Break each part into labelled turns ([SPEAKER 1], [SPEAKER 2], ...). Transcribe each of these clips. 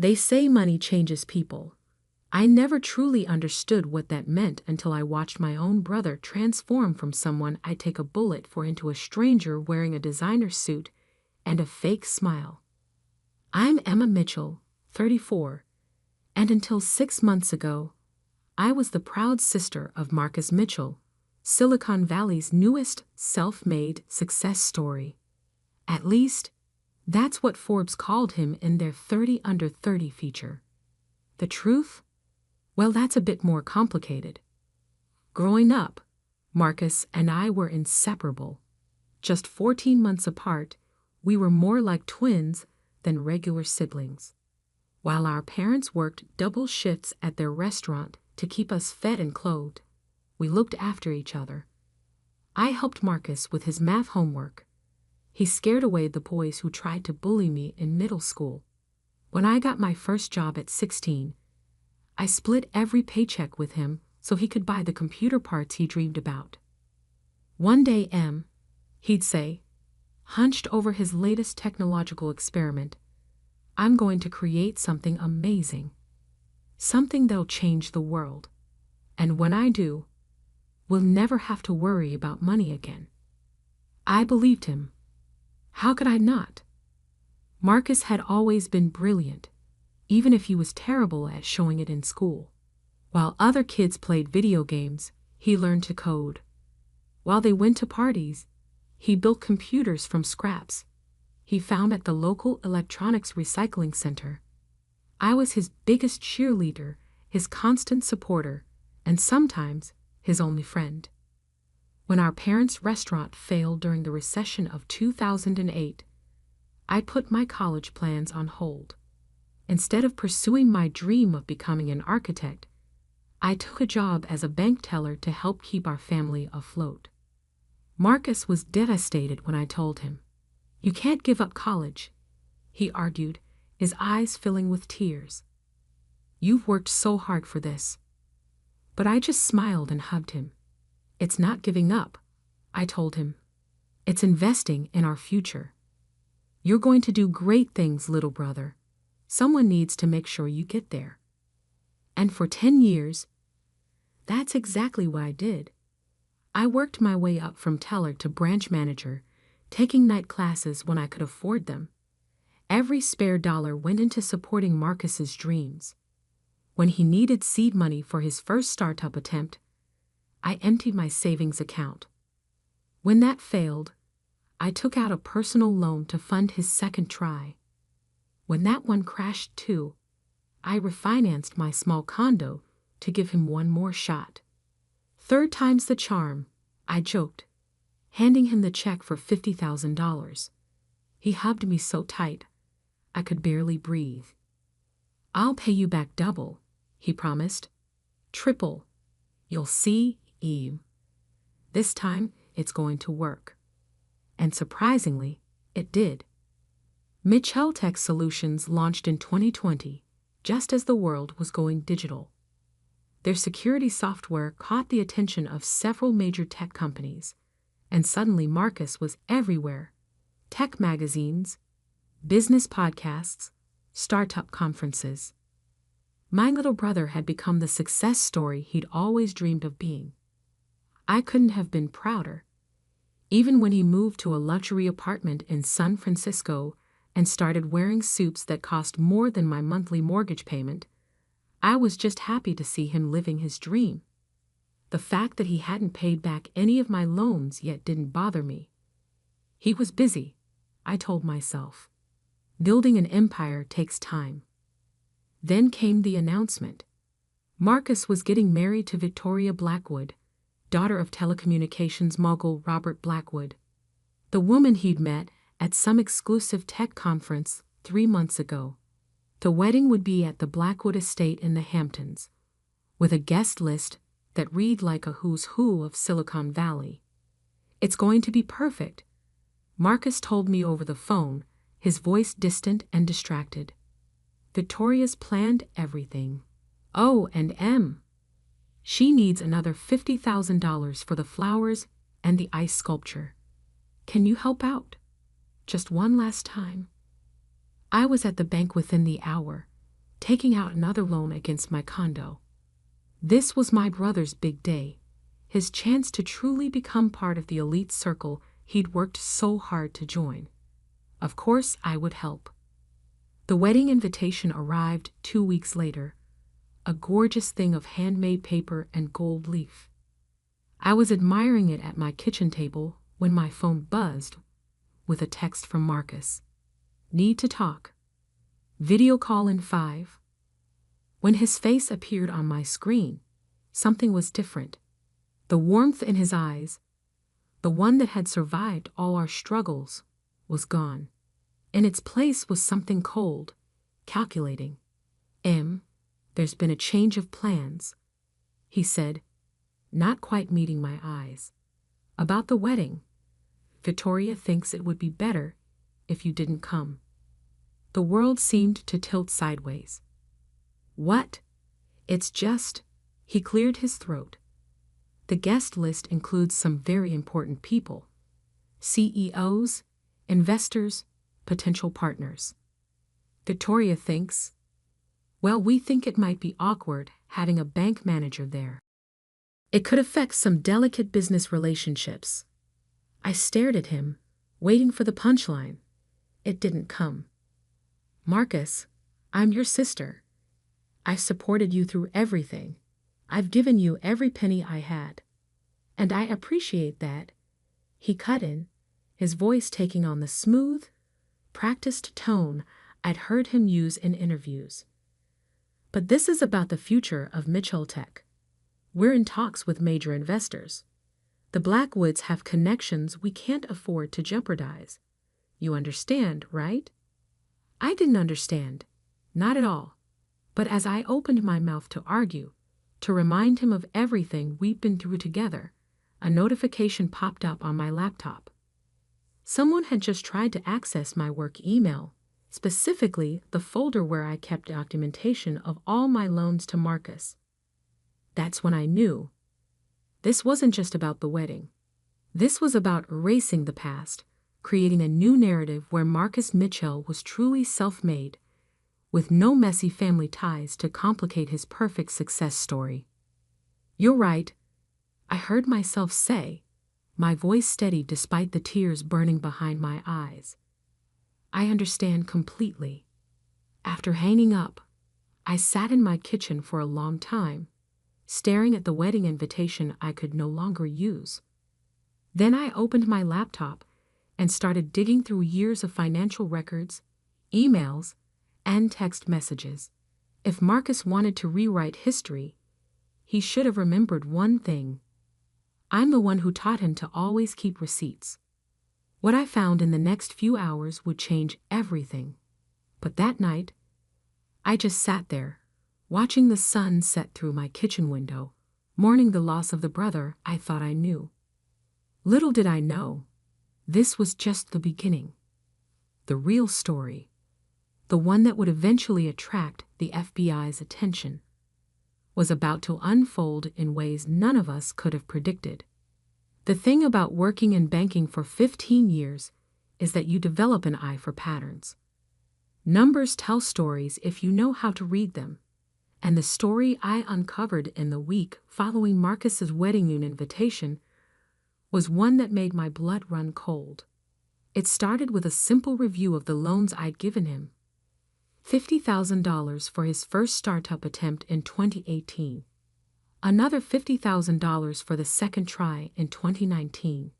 [SPEAKER 1] They say money changes people. I never truly understood what that meant until I watched my own brother transform from someone I'd take a bullet for into a stranger wearing a designer suit and a fake smile. I'm Emma Mitchell, 34, and until 6 months ago, I was the proud sister of Marcus Mitchell, Silicon Valley's newest self-made success story. At least, that's what Forbes called him in their 30 Under 30 feature. The truth? Well, that's a bit more complicated. Growing up, Marcus and I were inseparable. Just 14 months apart, we were more like twins than regular siblings. While our parents worked double shifts at their restaurant to keep us fed and clothed, we looked after each other. I helped Marcus with his math homework. He scared away the boys who tried to bully me in middle school. When I got my first job at 16, I split every paycheck with him so he could buy the computer parts he dreamed about. One day, he'd say, hunched over his latest technological experiment, I'm going to create something amazing. Something that'll change the world. And when I do, we'll never have to worry about money again. I believed him. How could I not? Marcus had always been brilliant, even if he was terrible at showing it in school. While other kids played video games, he learned to code. While they went to parties, he built computers from scraps he found at the local electronics recycling center. I was his biggest cheerleader, his constant supporter, and sometimes his only friend. When our parents' restaurant failed during the recession of 2008, I put my college plans on hold. Instead of pursuing my dream of becoming an architect, I took a job as a bank teller to help keep our family afloat. Marcus was devastated when I told him, "You can't give up college," he argued, his eyes filling with tears. "You've worked so hard for this." But I just smiled and hugged him. "It's not giving up," I told him. "It's investing in our future. You're going to do great things, little brother. Someone needs to make sure you get there." And for 10 years, that's exactly what I did. I worked my way up from teller to branch manager, taking night classes when I could afford them. Every spare dollar went into supporting Marcus's dreams. When he needed seed money for his first startup attempt, I emptied my savings account. When that failed, I took out a personal loan to fund his second try. When that one crashed too, I refinanced my small condo to give him one more shot. "Third time's the charm," I joked, handing him the check for $50,000. He hugged me so tight, I could barely breathe. "I'll pay you back double," he promised. "Triple. You'll see, Eve. This time, it's going to work." And surprisingly, it did. Mitchell Tech Solutions launched in 2020, just as the world was going digital. Their security software caught the attention of several major tech companies, and suddenly Marcus was everywhere. Tech magazines, business podcasts, startup conferences. My little brother had become the success story he'd always dreamed of being. I couldn't have been prouder. Even when he moved to a luxury apartment in San Francisco and started wearing suits that cost more than my monthly mortgage payment, I was just happy to see him living his dream. The fact that he hadn't paid back any of my loans yet didn't bother me. He was busy, I told myself. Building an empire takes time. Then came the announcement. Marcus was getting married to Victoria Blackwood, daughter of telecommunications mogul Robert Blackwood, the woman he'd met at some exclusive tech conference 3 months ago. The wedding would be at the Blackwood estate in the Hamptons, with a guest list that read like a who's who of Silicon Valley. "It's going to be perfect," Marcus told me over the phone, his voice distant and distracted. "Victoria's planned everything. Oh, and she needs another $50,000 for the flowers and the ice sculpture. Can you help out? Just one last time?" I was at the bank within the hour, taking out another loan against my condo. This was my brother's big day, his chance to truly become part of the elite circle he'd worked so hard to join. Of course, I would help. The wedding invitation arrived 2 weeks later, a gorgeous thing of handmade paper and gold leaf. I was admiring it at my kitchen table when my phone buzzed with a text from Marcus. Need to talk. Video call in 5. When his face appeared on my screen, something was different. The warmth in his eyes, the one that had survived all our struggles, was gone. In its place was something cold, calculating. There's been a change of plans, he said, not quite meeting my eyes. About the wedding. Victoria thinks it would be better if you didn't come. The world seemed to tilt sideways. What? It's just, he cleared his throat. The guest list includes some very important people. CEOs, investors, potential partners. Victoria thinks, well, we think it might be awkward having a bank manager there. It could affect some delicate business relationships. I stared at him, waiting for the punchline. It didn't come. Marcus, I'm your sister. I've supported you through everything. I've given you every penny I had. And I appreciate that. He cut in, his voice taking on the smooth, practiced tone I'd heard him use in interviews. But this is about the future of Mitchell Tech. We're in talks with major investors. The Blackwoods have connections we can't afford to jeopardize. You understand, right? I didn't understand. Not at all. But as I opened my mouth to argue, to remind him of everything we've been through together, a notification popped up on my laptop. Someone had just tried to access my work email, specifically the folder where I kept documentation of all my loans to Marcus. That's when I knew. This wasn't just about the wedding. This was about erasing the past, creating a new narrative where Marcus Mitchell was truly self-made, with no messy family ties to complicate his perfect success story. You're right, I heard myself say, my voice steady despite the tears burning behind my eyes. I understand completely. After hanging up, I sat in my kitchen for a long time, staring at the wedding invitation I could no longer use. Then I opened my laptop and started digging through years of financial records, emails, and text messages. If Marcus wanted to rewrite history, he should have remembered one thing. I'm the one who taught him to always keep receipts. What I found in the next few hours would change everything. But that night, I just sat there, watching the sun set through my kitchen window, mourning the loss of the brother I thought I knew. Little did I know, this was just the beginning. The real story, the one that would eventually attract the FBI's attention, was about to unfold in ways none of us could have predicted. The thing about working in banking for 15 years is that you develop an eye for patterns. Numbers tell stories if you know how to read them, and the story I uncovered in the week following Marcus's wedding invitation was one that made my blood run cold. It started with a simple review of the loans I'd given him. $50,000 for his first startup attempt in 2018. Another $50,000 for the second try in 2019.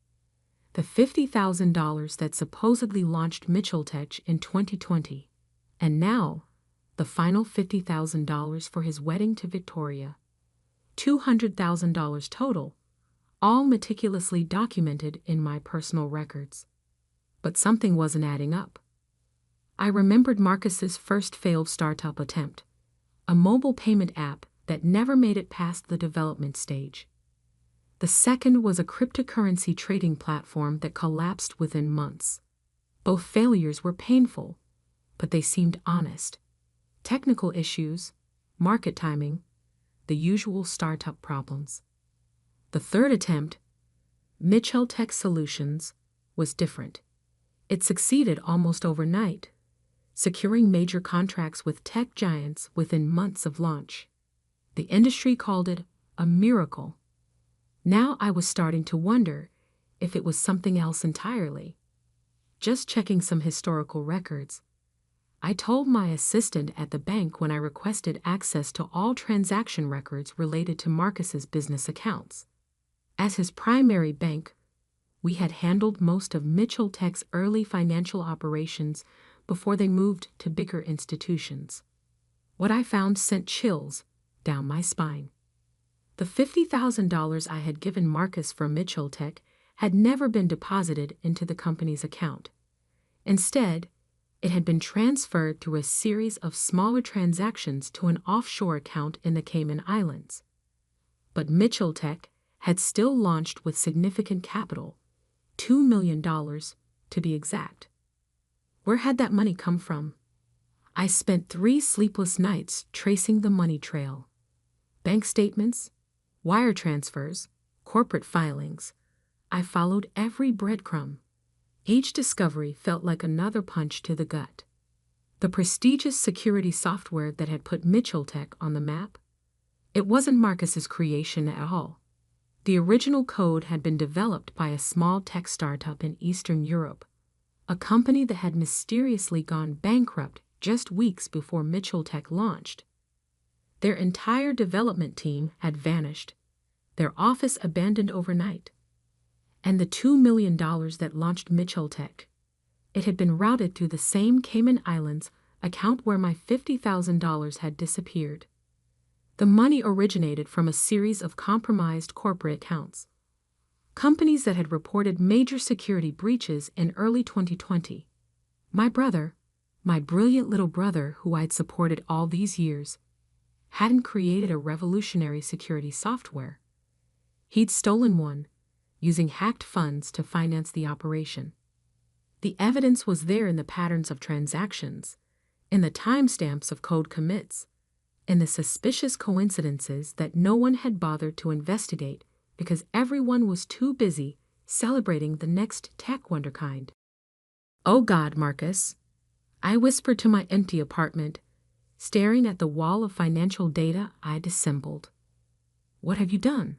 [SPEAKER 1] The $50,000 that supposedly launched Mitchell Tech in 2020. And now, the final $50,000 for his wedding to Victoria. $200,000 total, all meticulously documented in my personal records. But something wasn't adding up. I remembered Marcus's first failed startup attempt, a mobile payment app that never made it past the development stage. The second was a cryptocurrency trading platform that collapsed within months. Both failures were painful, but they seemed honest. Technical issues, market timing, the usual startup problems. The third attempt, Mitchell Tech Solutions, was different. It succeeded almost overnight. securing major contracts with tech giants within months of launch. The industry called it a miracle. Now I was starting to wonder if it was something else entirely. Just checking some historical records, I told my assistant at the bank when I requested access to all transaction records related to Marcus's business accounts. As his primary bank, we had handled most of Mitchell Tech's early financial operations before they moved to bigger institutions. What I found sent chills down my spine. The $50,000 I had given Marcus for Mitchell Tech had never been deposited into the company's account. Instead, it had been transferred through a series of smaller transactions to an offshore account in the Cayman Islands. But Mitchell Tech had still launched with significant capital, $2 million to be exact. Where had that money come from? I spent 3 sleepless nights tracing the money trail. Bank statements, wire transfers, corporate filings. I followed every breadcrumb. Each discovery felt like another punch to the gut. The prestigious security software that had put Mitchell Tech on the map? It wasn't Marcus's creation at all. The original code had been developed by a small tech startup in Eastern Europe, a company that had mysteriously gone bankrupt just weeks before Mitchell Tech launched. Their entire development team had vanished, their office abandoned overnight. And the $2 million that launched Mitchell Tech, it had been routed through the same Cayman Islands account where my $50,000 had disappeared. The money originated from a series of compromised corporate accounts. Companies that had reported major security breaches in early 2020. My brother, my brilliant little brother who I'd supported all these years, hadn't created a revolutionary security software. He'd stolen one, using hacked funds to finance the operation. The evidence was there in the patterns of transactions, in the timestamps of code commits, in the suspicious coincidences that no one had bothered to investigate because everyone was too busy celebrating the next tech wonderkind. "Oh God, Marcus," I whispered to my empty apartment, staring at the wall of financial data I'd assembled. "What have you done?"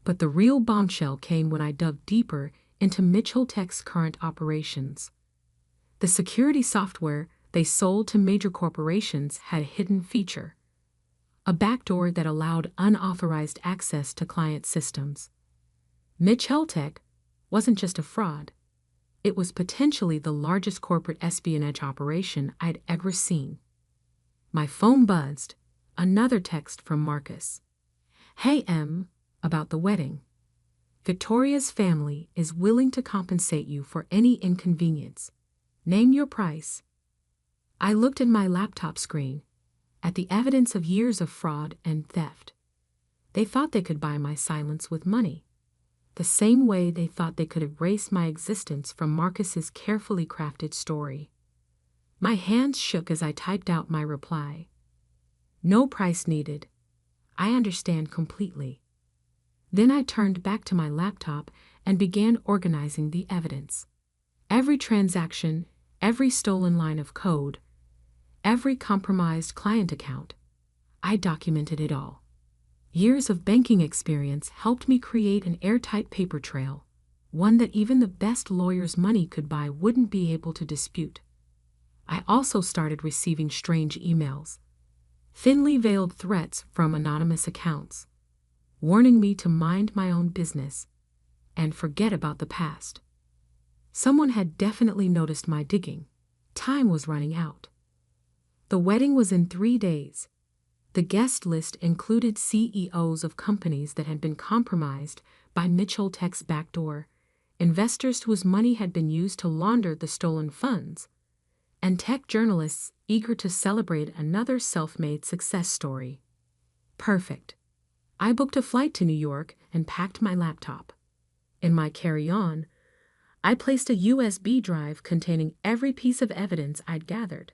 [SPEAKER 1] But the real bombshell came when I dug deeper into Mitchell Tech's current operations. The security software they sold to major corporations had a hidden feature, a backdoor that allowed unauthorized access to client systems. Mitchell Tech wasn't just a fraud. It was potentially the largest corporate espionage operation I'd ever seen. My phone buzzed, another text from Marcus. "Hey, Em. About the wedding. Victoria's family is willing to compensate you for any inconvenience. Name your price." I looked at my laptop screen, at the evidence of years of fraud and theft. They thought they could buy my silence with money, the same way they thought they could erase my existence from Marcus's carefully crafted story. My hands shook as I typed out my reply. "No price needed. I understand completely." Then I turned back to my laptop and began organizing the evidence. Every transaction, every stolen line of code, every compromised client account. I documented it all. Years of banking experience helped me create an airtight paper trail, one that even the best lawyer's money could buy wouldn't be able to dispute. I also started receiving strange emails, thinly veiled threats from anonymous accounts, warning me to mind my own business and forget about the past. Someone had definitely noticed my digging. Time was running out. The wedding was in 3 days. The guest list included CEOs of companies that had been compromised by Mitchell Tech's backdoor, investors whose money had been used to launder the stolen funds, and tech journalists eager to celebrate another self-made success story. Perfect. I booked a flight to New York and packed my laptop. In my carry-on, I placed a USB drive containing every piece of evidence I'd gathered.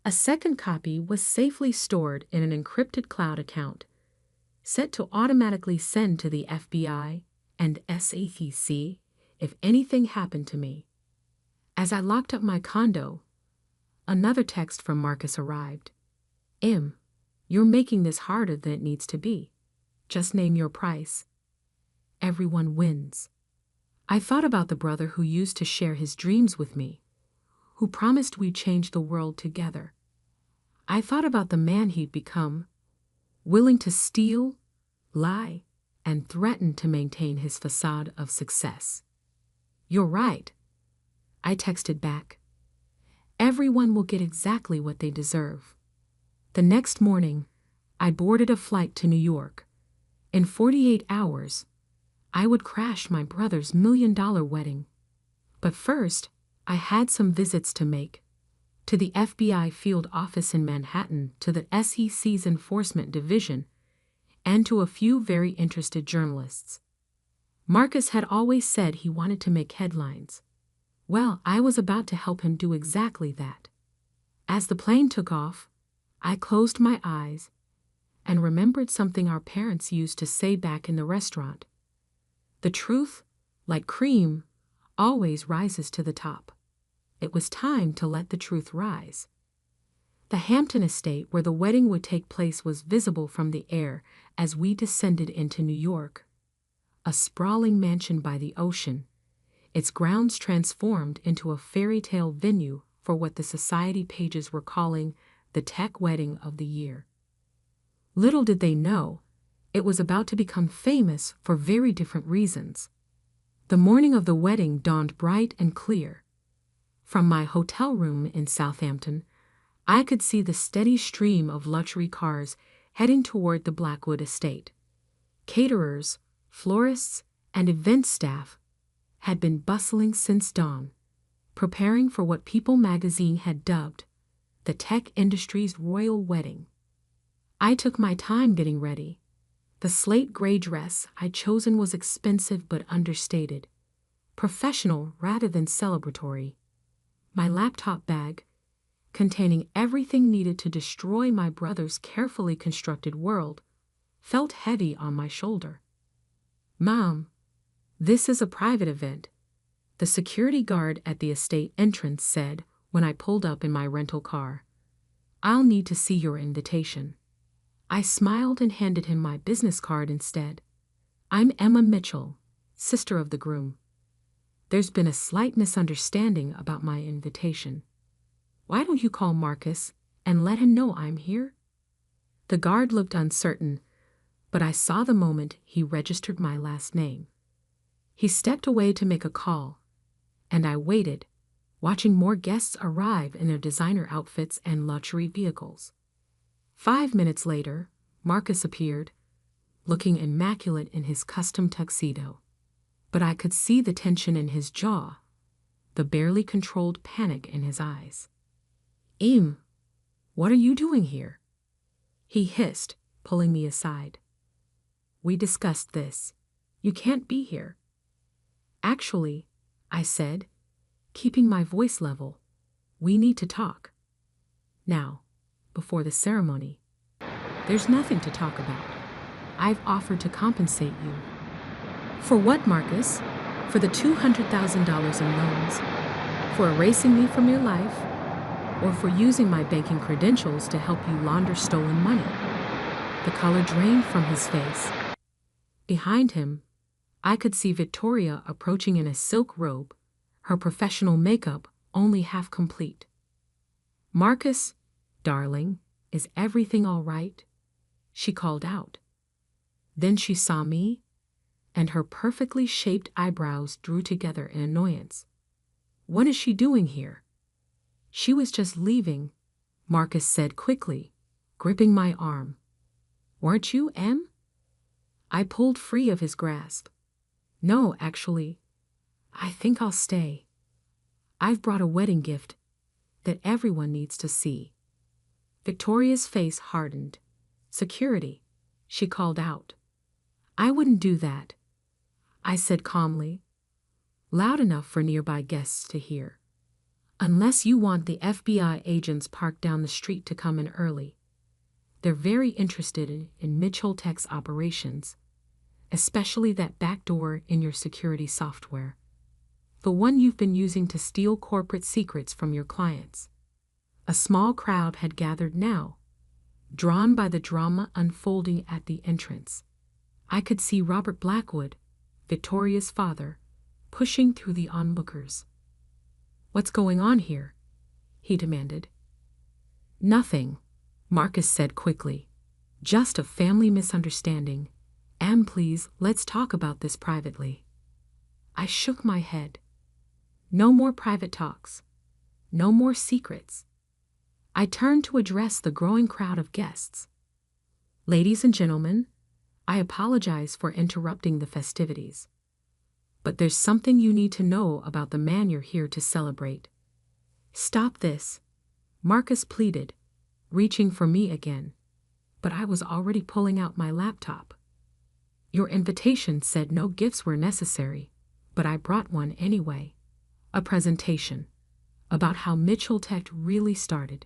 [SPEAKER 1] A second copy was safely stored in an encrypted cloud account, set to automatically send to the FBI and SEC if anything happened to me. As I locked up my condo, Another text from Marcus arrived. You're making this harder than it needs to be. Just name your price. Everyone wins. I thought about the brother who used to share his dreams with me, who promised we'd change the world together. I thought about the man he'd become, willing to steal, lie, and threaten to maintain his facade of success. You're right, I texted back. Everyone will get exactly what they deserve. The next morning, I boarded a flight to New York. In 48 hours, I would crash my brother's $1 million wedding. But first, I had some visits to make. To the FBI field office in Manhattan, to the SEC's Enforcement Division, and to a few very interested journalists. Marcus had always said he wanted to make headlines. Well, I was about to help him do exactly that. As the plane took off, I closed my eyes and remembered something our parents used to say back in the restaurant. The truth, like cream, always rises to the top. It was time to let the truth rise. The Hampton estate where the wedding would take place was visible from the air as we descended into New York. A sprawling mansion by the ocean, its grounds transformed into a fairy tale venue for what the society pages were calling the tech wedding of the year. Little did they know, it was about to become famous for very different reasons. The morning of the wedding dawned bright and clear. From my hotel room in Southampton, I could see the steady stream of luxury cars heading toward the Blackwood estate. Caterers, florists, and event staff had been bustling since dawn, preparing for what People magazine had dubbed the tech industry's royal wedding. I took my time getting ready. The slate gray dress I'd chosen was expensive but understated, professional rather than celebratory. My laptop bag, containing everything needed to destroy my brother's carefully constructed world, felt heavy on my shoulder. "Mom, this is a private event," the security guard at the estate entrance said when I pulled up in my rental car. "I'll need to see your invitation." I smiled and handed him my business card instead. "I'm Emma Mitchell, sister of the groom. There's been a slight misunderstanding about my invitation. Why don't you call Marcus and let him know I'm here?" The guard looked uncertain, but I saw the moment he registered my last name. He stepped away to make a call, and I waited, watching more guests arrive in their designer outfits and luxury vehicles. 5 minutes later, Marcus appeared, looking immaculate in his custom tuxedo. But I could see the tension in his jaw, the barely controlled panic in his eyes. What are you doing here?" he hissed, pulling me aside. "We discussed this. You can't be here." "Actually," I said, keeping my voice level, "we need to talk. Now, before the ceremony." "There's nothing to talk about. I've offered to compensate you." "For what, Marcus? For the $200,000 in loans? For erasing me from your life? Or for using my banking credentials to help you launder stolen money?" The color drained from his face. Behind him, I could see Victoria approaching in a silk robe, her professional makeup only half complete. "Marcus, darling, is everything all right?" she called out. Then she saw me, and her perfectly shaped eyebrows drew together in annoyance. "What is she doing here?" "She was just leaving," Marcus said quickly, gripping my arm. "Weren't you, Em?" I pulled free of his grasp. "No, actually, I think I'll stay. I've brought a wedding gift that everyone needs to see." Victoria's face hardened. "Security," she called out. "I wouldn't do that," I said calmly, loud enough for nearby guests to hear. "Unless you want the FBI agents parked down the street to come in early. They're very interested in Mitchell Tech's operations, especially that backdoor in your security software. The one you've been using to steal corporate secrets from your clients." A small crowd had gathered now, drawn by the drama unfolding at the entrance. I could see Robert Blackwood, Victoria's father, pushing through the onlookers. "What's going on here?" he demanded. "Nothing," Marcus said quickly. "Just a family misunderstanding. And please, let's talk about this privately." I shook my head. No more private talks. No more secrets. I turned to address the growing crowd of guests. "Ladies and gentlemen, I apologize for interrupting the festivities. But there's something you need to know about the man you're here to celebrate." "Stop this," Marcus pleaded, reaching for me again. But I was already pulling out my laptop. "Your invitation said no gifts were necessary, but I brought one anyway. A presentation about how Mitchell Tech really started,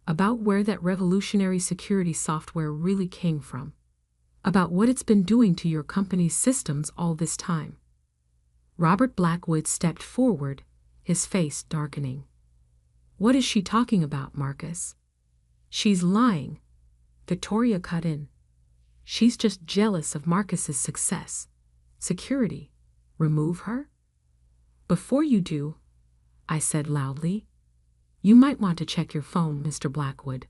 [SPEAKER 1] about where that revolutionary security software really came from, about what it's been doing to your company's systems all this time." Robert Blackwood stepped forward, his face darkening. "What is she talking about, Marcus?" "She's lying," Victoria cut in. "She's just jealous of Marcus's success. Security. Remove her?" "Before you do," I said loudly, "you might want to check your phone, Mr. Blackwood.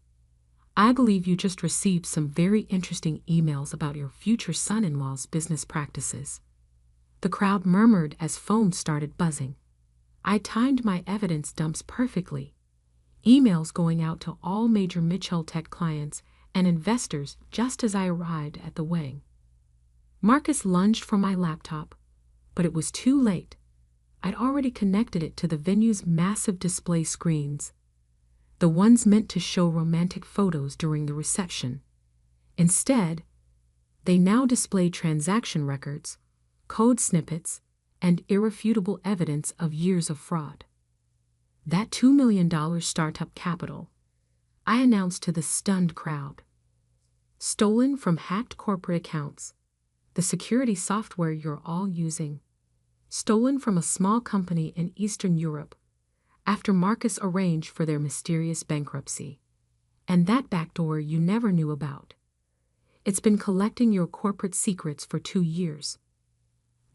[SPEAKER 1] I believe you just received some very interesting emails about your future son-in-law's business practices." The crowd murmured as phones started buzzing. I timed my evidence dumps perfectly. Emails going out to all major Mitchell Tech clients and investors just as I arrived at the wedding. Marcus lunged for my laptop, but it was too late. I'd already connected it to the venue's massive display screens, the ones meant to show romantic photos during the reception. Instead, they now displayed transaction records, code snippets, and irrefutable evidence of years of fraud. "That $2 million startup capital," I announced to the stunned crowd. "Stolen from hacked corporate accounts, the security software you're all using. Stolen from a small company in Eastern Europe after Marcus arranged for their mysterious bankruptcy. And that backdoor you never knew about. It's been collecting your corporate secrets for 2 years."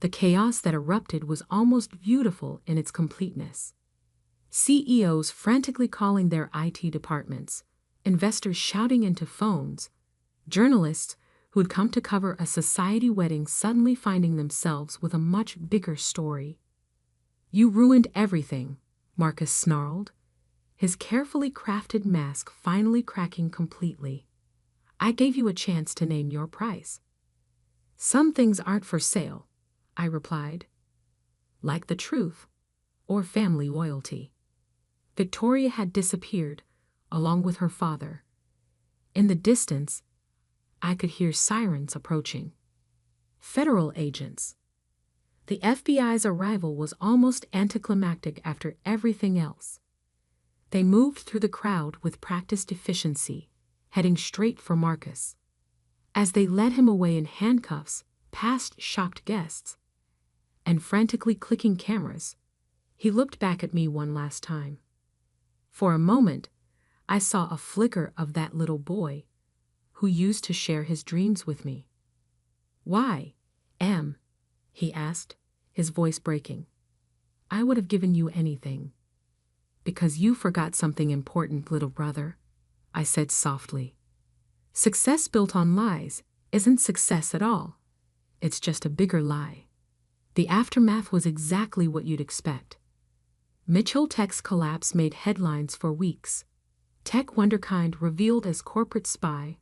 [SPEAKER 1] The chaos that erupted was almost beautiful in its completeness. CEOs frantically calling their IT departments, investors shouting into phones, journalists who'd come to cover a society wedding suddenly finding themselves with a much bigger story. "You ruined everything," Marcus snarled, his carefully crafted mask finally cracking completely. "I gave you a chance to name your price." "Some things aren't for sale," I replied. "Like the truth or family loyalty." Victoria had disappeared, along with her father. In the distance, I could hear sirens approaching. Federal agents. The FBI's arrival was almost anticlimactic after everything else. They moved through the crowd with practiced efficiency, heading straight for Marcus. As they led him away in handcuffs, past shocked guests, and frantically clicking cameras, he looked back at me one last time. For a moment, I saw a flicker of that little boy who used to share his dreams with me. "Why, Em?" he asked, his voice breaking. "I would have given you anything." "Because you forgot something important, little brother," I said softly. "Success built on lies isn't success at all. It's just a bigger lie." The aftermath was exactly what you'd expect. Mitchell Tech's collapse made headlines for weeks. Tech wonderkind revealed as corporate spy,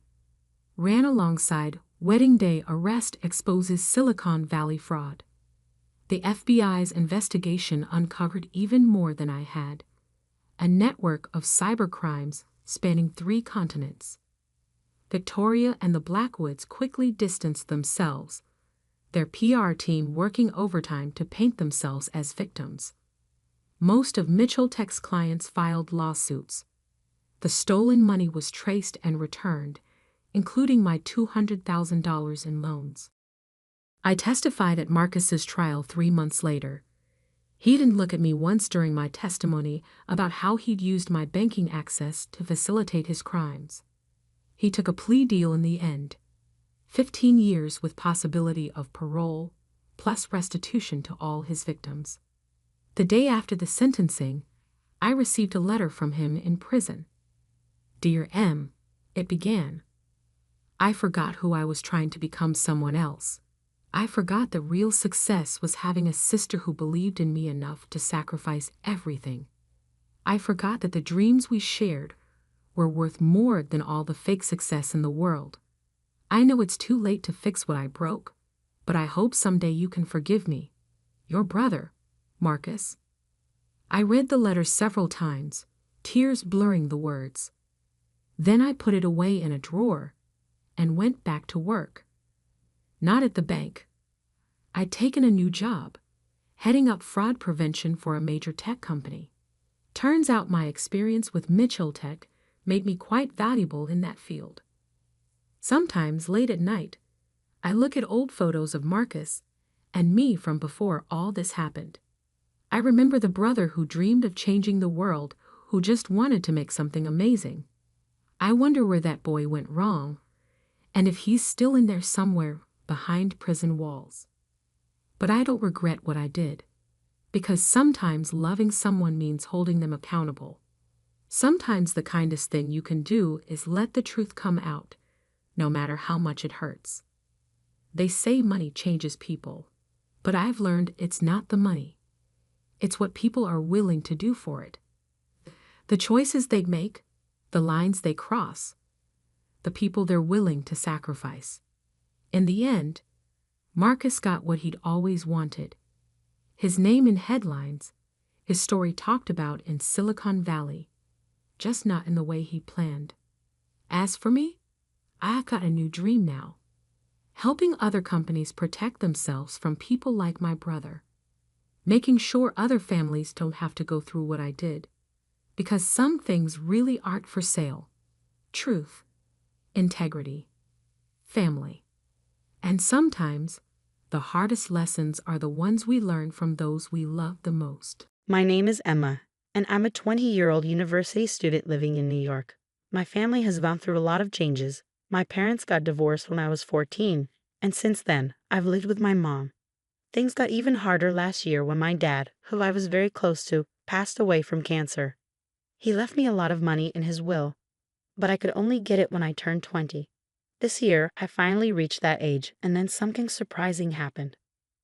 [SPEAKER 1] ran alongside wedding day arrest exposes Silicon Valley fraud. The FBI's investigation uncovered even more than I had. A network of cybercrimes spanning 3 continents. Victoria and the Blackwoods quickly distanced themselves, their PR team working overtime to paint themselves as victims. Most of Mitchell Tech's clients filed lawsuits. The stolen money was traced and returned, including my $200,000 in loans. I testified at Marcus's trial 3 months later. He didn't look at me once during my testimony about how he'd used my banking access to facilitate his crimes. He took a plea deal in the end. 15 years with possibility of parole, plus restitution to all his victims. The day after the sentencing, I received a letter from him in prison. "Dear M," it began. "I forgot who I was trying to become someone else. I forgot that real success was having a sister who believed in me enough to sacrifice everything. I forgot that the dreams we shared were worth more than all the fake success in the world. I know it's too late to fix what I broke, but I hope someday you can forgive me. Your brother, Marcus." I read the letter several times, tears blurring the words. Then I put it away in a drawer and went back to work. Not at the bank. I'd taken a new job, heading up fraud prevention for a major tech company. Turns out my experience with Mitchell Tech made me quite valuable in that field. Sometimes, late at night, I look at old photos of Marcus and me from before all this happened. I remember the brother who dreamed of changing the world, who just wanted to make something amazing. I wonder where that boy went wrong, and if he's still in there somewhere behind prison walls. But I don't regret what I did, because sometimes loving someone means holding them accountable. Sometimes the kindest thing you can do is let the truth come out, no matter how much it hurts. They say money changes people, but I've learned it's not the money. It's what people are willing to do for it. The choices they make, the lines they cross, the people they're willing to sacrifice. In the end, Marcus got what he'd always wanted. His name in headlines, his story talked about in Silicon Valley, just not in the way he planned. As for me, I've got a new dream now. Helping other companies protect themselves from people like my brother. Making sure other families don't have to go through what I did. Because some things really aren't for sale. Truth, integrity, family. And sometimes, the hardest lessons are the ones we learn from those we love the most.
[SPEAKER 2] My name is Emma, and I'm a 20-year-old university student living in New York. My family has gone through a lot of changes. My parents got divorced when I was 14, and since then, I've lived with my mom. Things got even harder last year when my dad, who I was very close to, passed away from cancer. He left me a lot of money in his will, but I could only get it when I turned 20. This year, I finally reached that age, and then something surprising happened.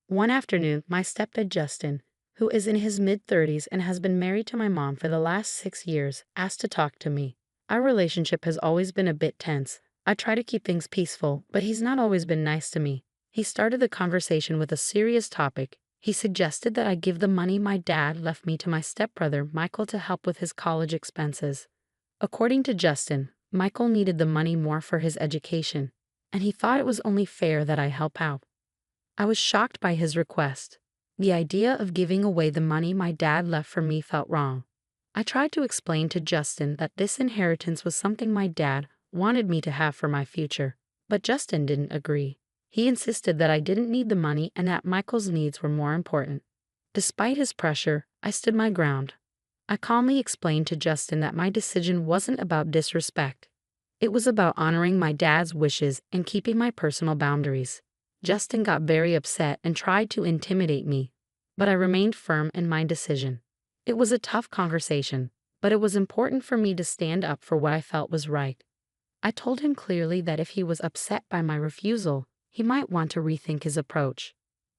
[SPEAKER 2] One afternoon, my stepdad Justin, who is in his mid-30s and has been married to my mom for the last 6 years, asked to talk to me. Our relationship has always been a bit tense. I try to keep things peaceful, but he's not always been nice to me. He started the conversation with a serious topic. He suggested that I give the money my dad left me to my stepbrother Michael to help with his college expenses. According to Justin, Michael needed the money more for his education, and he thought it was only fair that I help out. I was shocked by his request. The idea of giving away the money my dad left for me felt wrong. I tried to explain to Justin that this inheritance was something my dad wanted me to have for my future, but Justin didn't agree. He insisted that I didn't need the money and that Michael's needs were more important. Despite his pressure, I stood my ground. I calmly explained to Justin that my decision wasn't about disrespect. It was about honoring my dad's wishes and keeping my personal boundaries. Justin got very upset and tried to intimidate me, but I remained firm in my decision. It was a tough conversation, but it was important for me to stand up for what I felt was right. I told him clearly that if he was upset by my refusal, he might want to rethink his approach.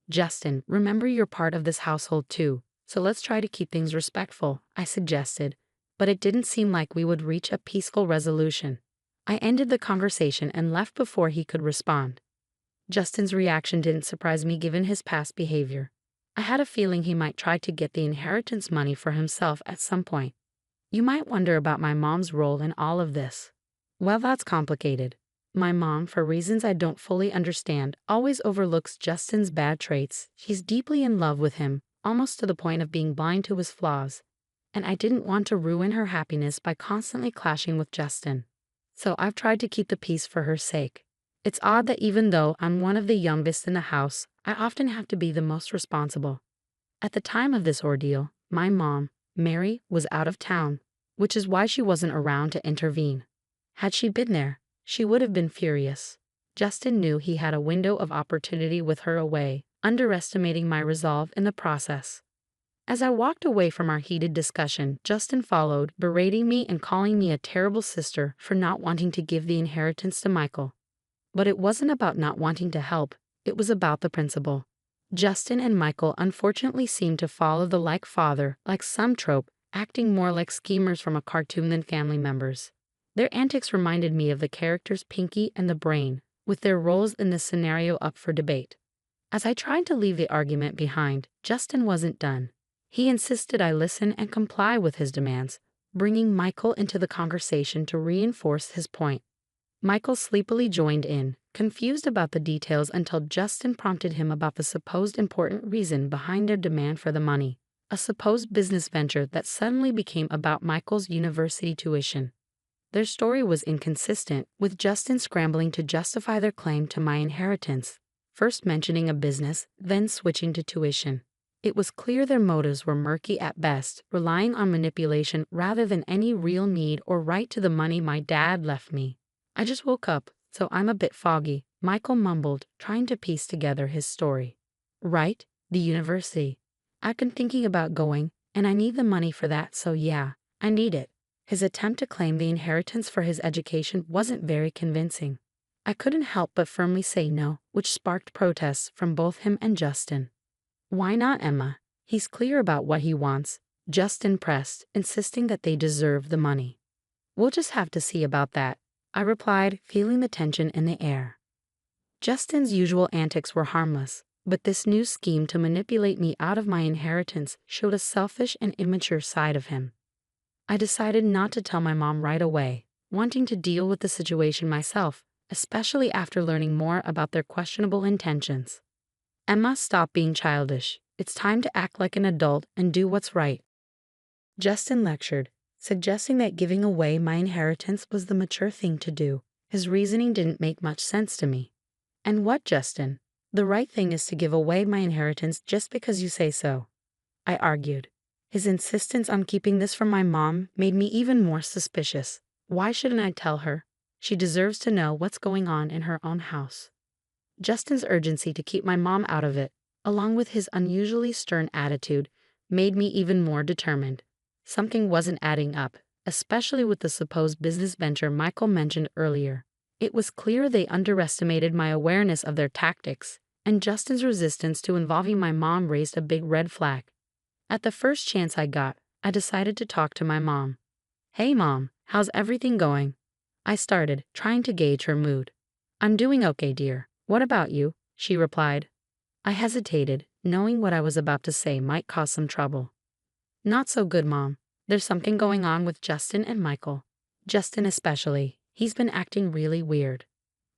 [SPEAKER 2] "Justin, remember you're part of this household too, so let's try to keep things respectful," I suggested, but it didn't seem like we would reach a peaceful resolution. I ended the conversation and left before he could respond. Justin's reaction didn't surprise me given his past behavior. I had a feeling he might try to get the inheritance money for himself at some point. You might wonder about my mom's role in all of this. Well, that's complicated. My mom, for reasons I don't fully understand, always overlooks Justin's bad traits. She's deeply in love with him, almost to the point of being blind to his flaws. And I didn't want to ruin her happiness by constantly clashing with Justin. So I've tried to keep the peace for her sake. It's odd that even though I'm one of the youngest in the house, I often have to be the most responsible. At the time of this ordeal, my mom, Mary, was out of town, which is why she wasn't around to intervene. Had she been there, she would have been furious. Justin knew he had a window of opportunity with her away, underestimating my resolve in the process. As I walked away from our heated discussion, Justin followed, berating me and calling me a terrible sister for not wanting to give the inheritance to Michael. But it wasn't about not wanting to help, it was about the principle. Justin and Michael unfortunately seemed to follow the like father, like some trope, acting more like schemers from a cartoon than family members. Their antics reminded me of the characters Pinky and the Brain, with their roles in this scenario up for debate. As I tried to leave the argument behind, Justin wasn't done. He insisted I listen and comply with his demands, bringing Michael into the conversation to reinforce his point. Michael sleepily joined in, confused about the details until Justin prompted him about the supposed important reason behind their demand for the money, a supposed business venture that suddenly became about Michael's university tuition. Their story was inconsistent, with Justin scrambling to justify their claim to my inheritance, first mentioning a business, then switching to tuition. It was clear their motives were murky at best, relying on manipulation rather than any real need or right to the money my dad left me. I just woke up, so I'm a bit foggy, Michael mumbled, trying to piece together his story. Right, the university. I've been thinking about going, and I need the money for that, so yeah, I need it. His attempt to claim the inheritance for his education wasn't very convincing. I couldn't help but firmly say no, which sparked protests from both him and Justin. Why not, Emma? He's clear about what he wants, Justin pressed, insisting that they deserve the money. We'll just have to see about that, I replied, feeling the tension in the air. Justin's usual antics were harmless, but this new scheme to manipulate me out of my inheritance showed a selfish and immature side of him. I decided not to tell my mom right away, wanting to deal with the situation myself, especially after learning more about their questionable intentions. Emma, stop being childish. It's time to act like an adult and do what's right. Justin lectured, suggesting that giving away my inheritance was the mature thing to do. His reasoning didn't make much sense to me. And what, Justin? The right thing is to give away my inheritance just because you say so, I argued. His insistence on keeping this from my mom made me even more suspicious. Why shouldn't I tell her? She deserves to know what's going on in her own house. Justin's urgency to keep my mom out of it, along with his unusually stern attitude, made me even more determined. Something wasn't adding up, especially with the supposed business venture Michael mentioned earlier. It was clear they underestimated my awareness of their tactics, and Justin's resistance to involving my mom raised a big red flag. At the first chance I got, I decided to talk to my mom. Hey Mom, how's everything going? I started, trying to gauge her mood. I'm doing okay, dear. What about you? She replied. I hesitated, knowing what I was about to say might cause some trouble. Not so good, Mom. There's something going on with Justin and Michael. Justin especially. He's been acting really weird.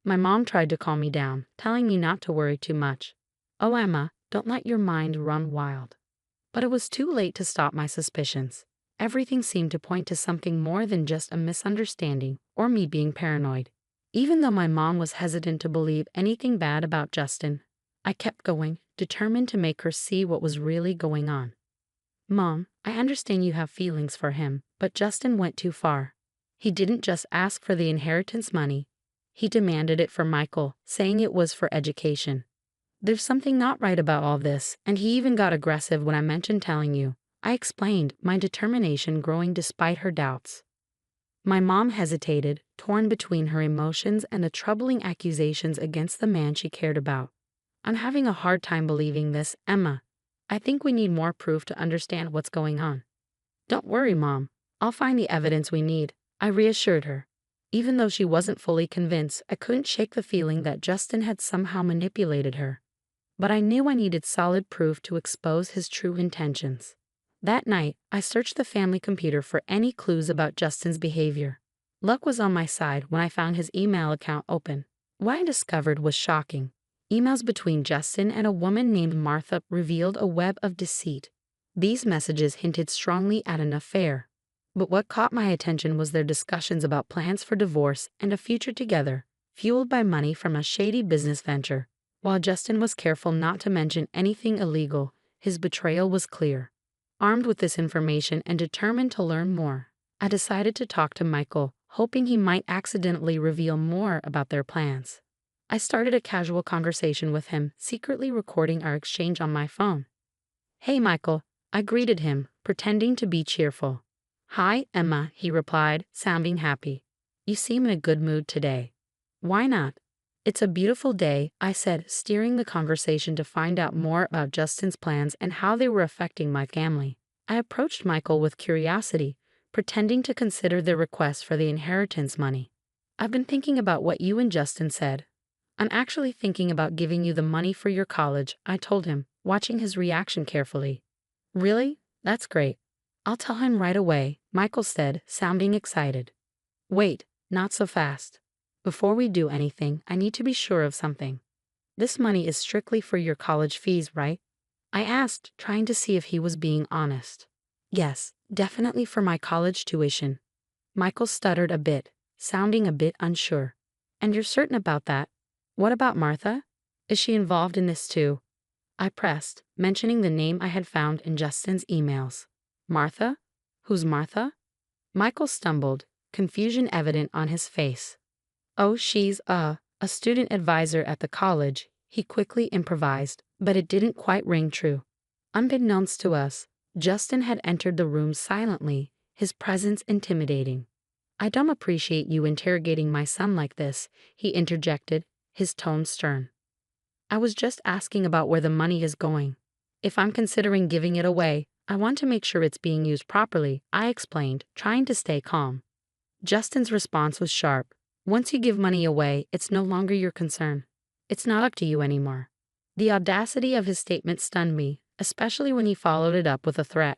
[SPEAKER 2] My mom tried to calm me down, telling me not to worry too much. Oh, Emma, don't let your mind run wild. But it was too late to stop my suspicions. Everything seemed to point to something more than just a misunderstanding or me being paranoid. Even though my mom was hesitant to believe anything bad about Justin, I kept going, determined to make her see what was really going on. Mom, I understand you have feelings for him, but Justin went too far. He didn't just ask for the inheritance money. He demanded it for Michael, saying it was for education. There's something not right about all this, and he even got aggressive when I mentioned telling you. I explained, my determination growing despite her doubts. My mom hesitated, torn between her emotions and the troubling accusations against the man she cared about. I'm having a hard time believing this, Emma. I think we need more proof to understand what's going on. Don't worry, Mom. I'll find the evidence we need, I reassured her. Even though she wasn't fully convinced, I couldn't shake the feeling that Justin had somehow manipulated her. But I knew I needed solid proof to expose his true intentions. That night, I searched the family computer for any clues about Justin's behavior. Luck was on my side when I found his email account open. What I discovered was shocking. Emails between Justin and a woman named Martha revealed a web of deceit. These messages hinted strongly at an affair. But what caught my attention was their discussions about plans for divorce and a future together, fueled by money from a shady business venture. While Justin was careful not to mention anything illegal, His betrayal was clear. Armed with this information and determined to learn more, I decided to talk to Michael, hoping he might accidentally reveal more about their plans. I started a casual conversation with him, secretly recording our exchange on my phone. "Hey, Michael," I greeted him, pretending to be cheerful. "Hi, Emma," he replied, sounding happy. "You seem in a good mood today." "Why not?" "It's a beautiful day," I said, steering the conversation to find out more about Justin's plans and how they were affecting my family. I approached Michael with curiosity, pretending to consider their request for the inheritance money. "I've been thinking about what you and Justin said. I'm actually thinking about giving you the money for your college," I told him, watching his reaction carefully. "Really? That's great. I'll tell him right away," Michael said, sounding excited. "Wait, not so fast. Before we do anything, I need to be sure of something. This money is strictly for your college fees, right?" I asked, trying to see if he was being honest. "Yes, definitely for my college tuition." Michael stuttered a bit, sounding a bit unsure. "And you're certain about that? What about Martha? Is she involved in this too?" I pressed, mentioning the name I had found in Justin's emails. "Martha? Who's Martha?" Michael stumbled, confusion evident on his face. "Oh, she's a student advisor at the college," he quickly improvised, but it didn't quite ring true. Unbeknownst to us, Justin had entered the room silently, his presence intimidating. "I don't appreciate you interrogating my son like this," he interjected, his tone stern. "I was just asking about where the money is going. If I'm considering giving it away, I want to make sure it's being used properly," I explained, trying to stay calm. Justin's response was sharp. "Once you give money away, it's no longer your concern. It's not up to you anymore." The audacity of his statement stunned me, especially when he followed it up with a threat.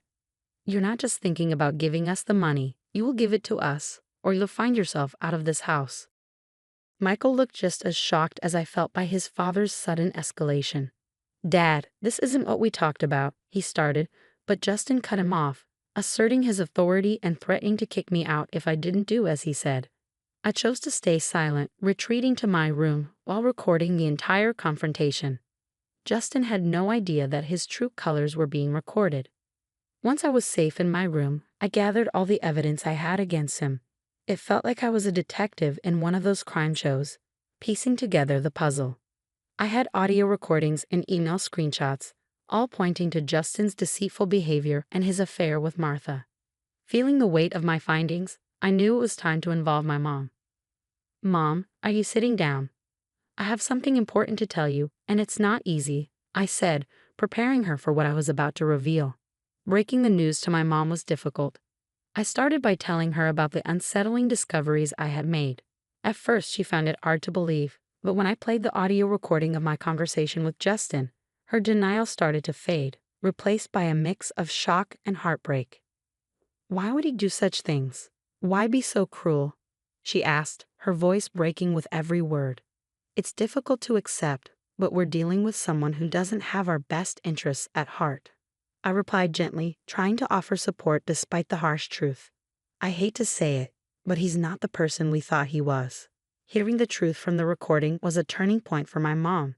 [SPEAKER 2] "You're not just thinking about giving us the money, you will give it to us, or you'll find yourself out of this house." Michael looked just as shocked as I felt by his father's sudden escalation. "Dad, this isn't what we talked about," he started, but Justin cut him off, asserting his authority and threatening to kick me out if I didn't do as he said. I chose to stay silent, retreating to my room while recording the entire confrontation. Justin had no idea that his true colors were being recorded. Once I was safe in my room, I gathered all the evidence I had against him. It felt like I was a detective in one of those crime shows, piecing together the puzzle. I had audio recordings and email screenshots, all pointing to Justin's deceitful behavior and his affair with Martha. Feeling the weight of my findings, I knew it was time to involve my mom. "Mom, are you sitting down? I have something important to tell you, and it's not easy," I said, preparing her for what I was about to reveal. Breaking the news to my mom was difficult. I started by telling her about the unsettling discoveries I had made. At first, she found it hard to believe, but when I played the audio recording of my conversation with Justin, her denial started to fade, replaced by a mix of shock and heartbreak. "Why would he do such things? Why be so cruel?" she asked, her voice breaking with every word. "It's difficult to accept, but we're dealing with someone who doesn't have our best interests at heart," I replied gently, trying to offer support despite the harsh truth. "I hate to say it, but he's not the person we thought he was." Hearing the truth from the recording was a turning point for my mom.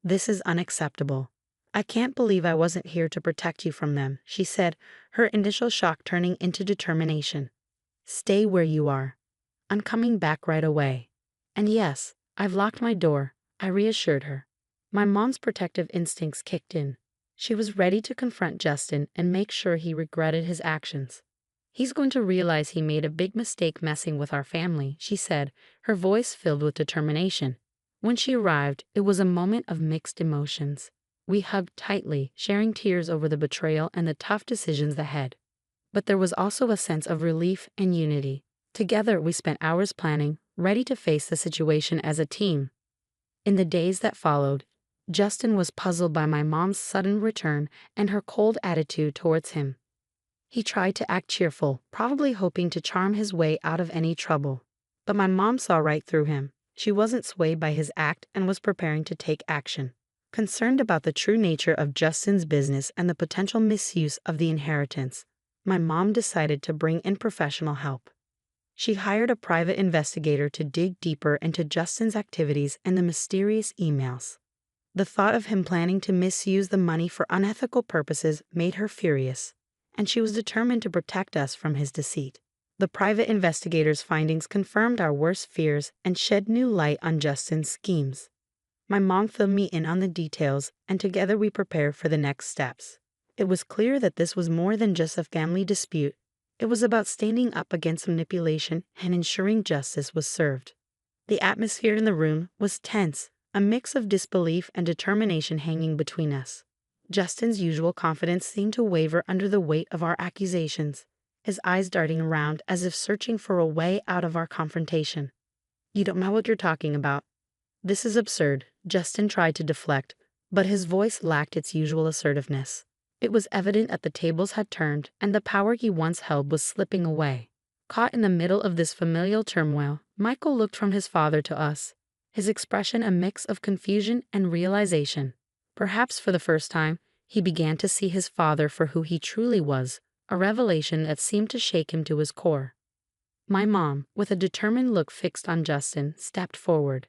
[SPEAKER 2] "This is unacceptable. I can't believe I wasn't here to protect you from them," she said, her initial shock turning into determination. "Stay where you are. I'm coming back right away. And yes, I've locked my door," I reassured her. My mom's protective instincts kicked in. She was ready to confront Justin and make sure he regretted his actions. "He's going to realize he made a big mistake messing with our family," she said, her voice filled with determination. When she arrived, it was a moment of mixed emotions. We hugged tightly, sharing tears over the betrayal and the tough decisions ahead. But there was also a sense of relief and unity. Together, we spent hours planning, ready to face the situation as a team. In the days that followed, Justin was puzzled by my mom's sudden return and her cold attitude towards him. He tried to act cheerful, probably hoping to charm his way out of any trouble. But my mom saw right through him. She wasn't swayed by his act and was preparing to take action. Concerned about the true nature of Justin's business and the potential misuse of the inheritance, my mom decided to bring in professional help. She hired a private investigator to dig deeper into Justin's activities and the mysterious emails. The thought of him planning to misuse the money for unethical purposes made her furious, and she was determined to protect us from his deceit. The private investigator's findings confirmed our worst fears and shed new light on Justin's schemes. My mom filled me in on the details, and together we prepared for the next steps. It was clear that this was more than just a family dispute. It was about standing up against manipulation and ensuring justice was served. The atmosphere in the room was tense, a mix of disbelief and determination hanging between us. Justin's usual confidence seemed to waver under the weight of our accusations, his eyes darting around as if searching for a way out of our confrontation. "You don't know what you're talking about. This is absurd," Justin tried to deflect, but his voice lacked its usual assertiveness. It was evident that the tables had turned and the power he once held was slipping away. Caught in the middle of this familial turmoil, Michael looked from his father to us, his expression a mix of confusion and realization. Perhaps for the first time, he began to see his father for who he truly was, a revelation that seemed to shake him to his core. My mom, with a determined look fixed on Justin, stepped forward.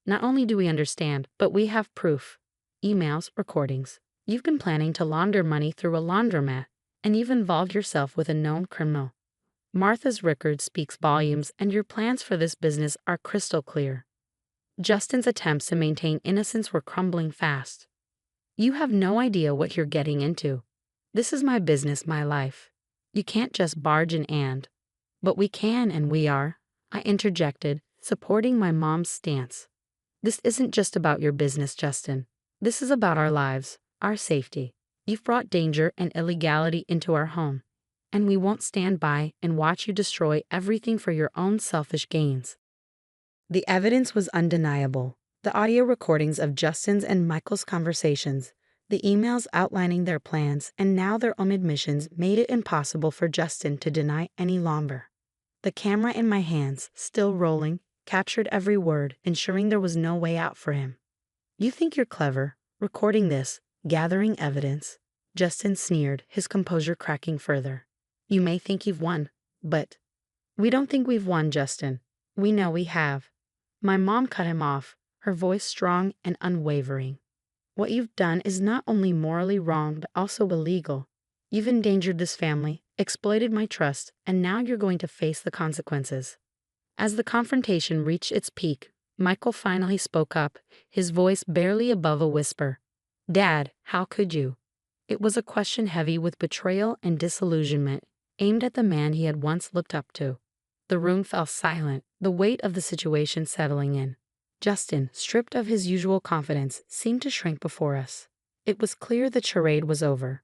[SPEAKER 2] "Not only do we understand, but we have proof. Emails, recordings. You've been planning to launder money through a laundromat, and you've involved yourself with a known criminal. Martha's record speaks volumes, and your plans for this business are crystal clear." Justin's attempts to maintain innocence were crumbling fast. "You have no idea what you're getting into. This is my business, my life. You can't just barge in and." "But we can and we are," I interjected, supporting my mom's stance. "This isn't just about your business, Justin. This is about our lives, our safety. You've brought danger and illegality into our home, and we won't stand by and watch you destroy everything for your own selfish gains." The evidence was undeniable. The audio recordings of Justin's and Michael's conversations, the emails outlining their plans, and now their own admissions made it impossible for Justin to deny any longer. The camera in my hands, still rolling, captured every word, ensuring there was no way out for him. "You think you're clever, recording this, gathering evidence," Justin sneered, his composure cracking further. "You may think you've won, but..." "We don't think we've won, Justin. We know we have." My mom cut him off, her voice strong and unwavering. "What you've done is not only morally wrong but also illegal. You've endangered this family, exploited my trust, and now you're going to face the consequences." As the confrontation reached its peak, Michael finally spoke up, his voice barely above a whisper. "Dad, how could you?" It was a question heavy with betrayal and disillusionment, aimed at the man he had once looked up to. The room fell silent, the weight of the situation settling in. Justin, stripped of his usual confidence, seemed to shrink before us. It was clear the charade was over.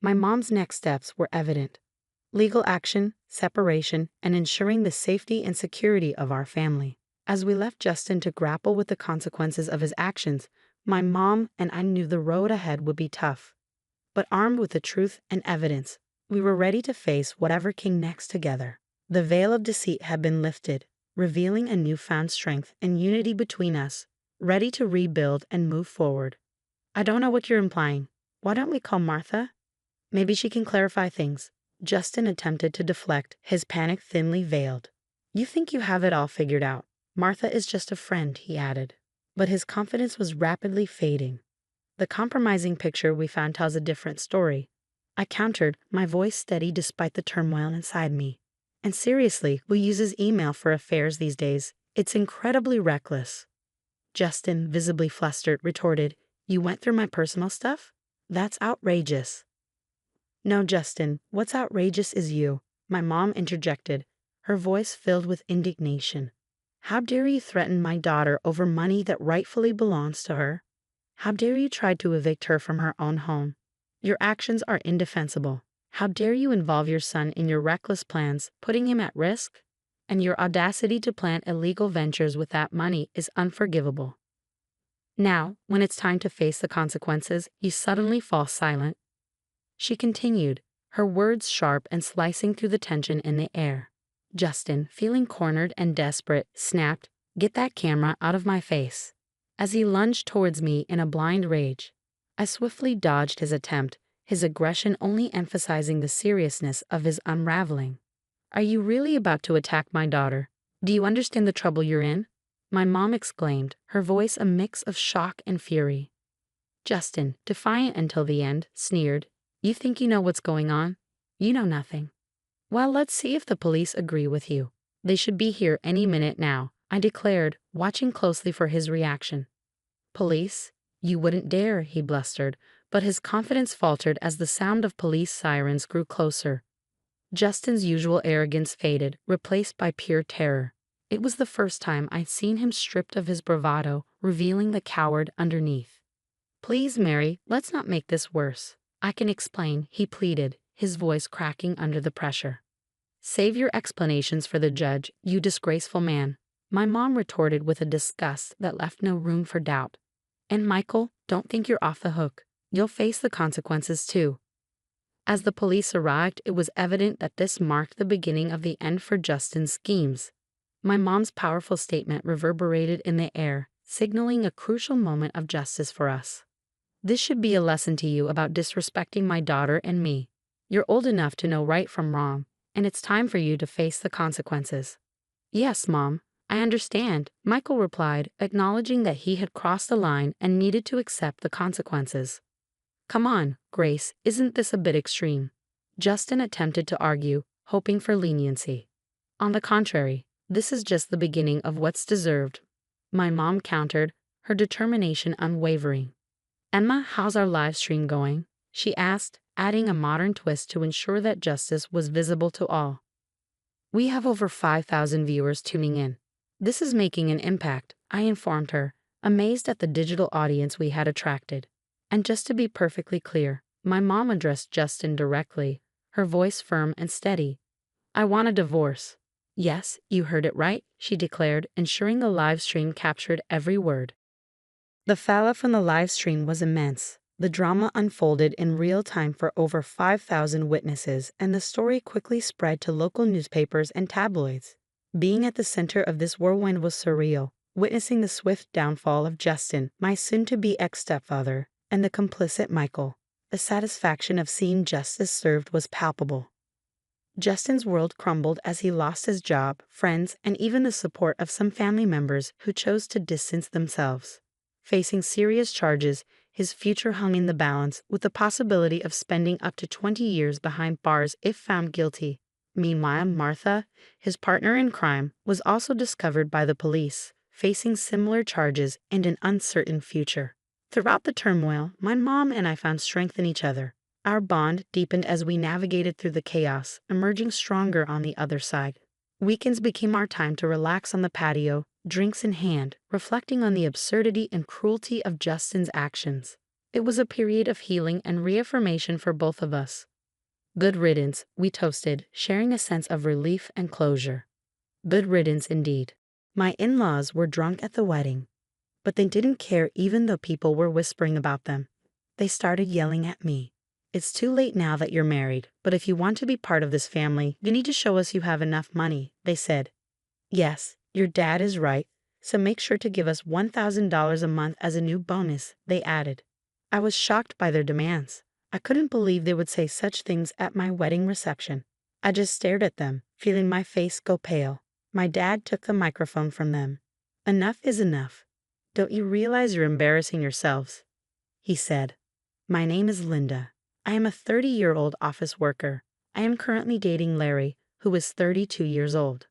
[SPEAKER 2] My mom's next steps were evident. Legal action, separation, and ensuring the safety and security of our family. As we left Justin to grapple with the consequences of his actions, my mom and I knew the road ahead would be tough. But armed with the truth and evidence, we were ready to face whatever came next together. The veil of deceit had been lifted, revealing a newfound strength and unity between us, ready to rebuild and move forward. "I don't know what you're implying. Why don't we call Martha? Maybe she can clarify things." Justin attempted to deflect, his panic thinly veiled. "You think you have it all figured out. Martha is just a friend," he added. But his confidence was rapidly fading. "The compromising picture we found tells a different story," I countered, my voice steady despite the turmoil inside me. "And seriously, who uses email for affairs these days? It's incredibly reckless." Justin, visibly flustered, retorted, "You went through my personal stuff? That's outrageous." "No, Justin, what's outrageous is you," my mom interjected, her voice filled with indignation. "How dare you threaten my daughter over money that rightfully belongs to her? How dare you try to evict her from her own home? Your actions are indefensible. How dare you involve your son in your reckless plans, putting him at risk? And your audacity to plan illegal ventures with that money is unforgivable. Now, when it's time to face the consequences, you suddenly fall silent." She continued, her words sharp and slicing through the tension in the air. Justin, feeling cornered and desperate, snapped, "Get that camera out of my face." As he lunged towards me in a blind rage, I swiftly dodged his attempt, his aggression only emphasizing the seriousness of his unraveling. "Are you really about to attack my daughter? Do you understand the trouble you're in?" My mom exclaimed, her voice a mix of shock and fury. Justin, defiant until the end, sneered, "You think you know what's going on? You know nothing." "Well, let's see if the police agree with you. They should be here any minute now," I declared, watching closely for his reaction. "Police? You wouldn't dare," he blustered, but his confidence faltered as the sound of police sirens grew closer. Justin's usual arrogance faded, replaced by pure terror. It was the first time I'd seen him stripped of his bravado, revealing the coward underneath. "Please, Mary, let's not make this worse. I can explain," he pleaded, his voice cracking under the pressure. "Save your explanations for the judge, you disgraceful man," my mom retorted with a disgust that left no room for doubt. "And Michael, don't think you're off the hook. You'll face the consequences too." As the police arrived, it was evident that this marked the beginning of the end for Justin's schemes. My mom's powerful statement reverberated in the air, signaling a crucial moment of justice for us. "This should be a lesson to you about disrespecting my daughter and me. You're old enough to know right from wrong, and it's time for you to face the consequences." "Yes, Mom, I understand," Michael replied, acknowledging that he had crossed the line and needed to accept the consequences. "Come on, Grace, isn't this a bit extreme?" Justin attempted to argue, hoping for leniency. "On the contrary, this is just the beginning of what's deserved," my mom countered, her determination unwavering. "Emma, how's our live stream going?" she asked, adding a modern twist to ensure that justice was visible to all. "We have over 5,000 viewers tuning in. This is making an impact," I informed her, amazed at the digital audience we had attracted. And just to be perfectly clear, my mom addressed Justin directly, her voice firm and steady. "I want a divorce." "Yes, you heard it right," she declared, ensuring the live stream captured every word. The fallout from the live stream was immense. The drama unfolded in real time for over 5,000 witnesses, and the story quickly spread to local newspapers and tabloids. Being at the center of this whirlwind was surreal, witnessing the swift downfall of Justin, my soon-to-be ex-stepfather, and the complicit Michael. The satisfaction of seeing justice served was palpable. Justin's world crumbled as he lost his job, friends, and even the support of some family members who chose to distance themselves. Facing serious charges, his future hung in the balance, with the possibility of spending up to 20 years behind bars if found guilty. Meanwhile, Martha, his partner in crime, was also discovered by the police, facing similar charges and an uncertain future. Throughout the turmoil, my mom and I found strength in each other. Our bond deepened as we navigated through the chaos, emerging stronger on the other side. Weekends became our time to relax on the patio, drinks in hand, reflecting on the absurdity and cruelty of Justin's actions. It was a period of healing and reaffirmation for both of us. "Good riddance," we toasted, sharing a sense of relief and closure. Good riddance indeed. My in-laws were drunk at the wedding, but they didn't care even though people were whispering about them. They started yelling at me. "It's too late now that you're married, but if you want to be part of this family, you need to show us you have enough money," they said. "Yes, your dad is right, so make sure to give us $1,000 a month as a new bonus," they added. I was shocked by their demands. I couldn't believe they would say such things at my wedding reception. I just stared at them, feeling my face go pale. My dad took the microphone from them. "Enough is enough. Don't you realize you're embarrassing yourselves?" he said. "My name is Linda. I am a 30-year-old office worker. I am currently dating Larry, who is 32 years old.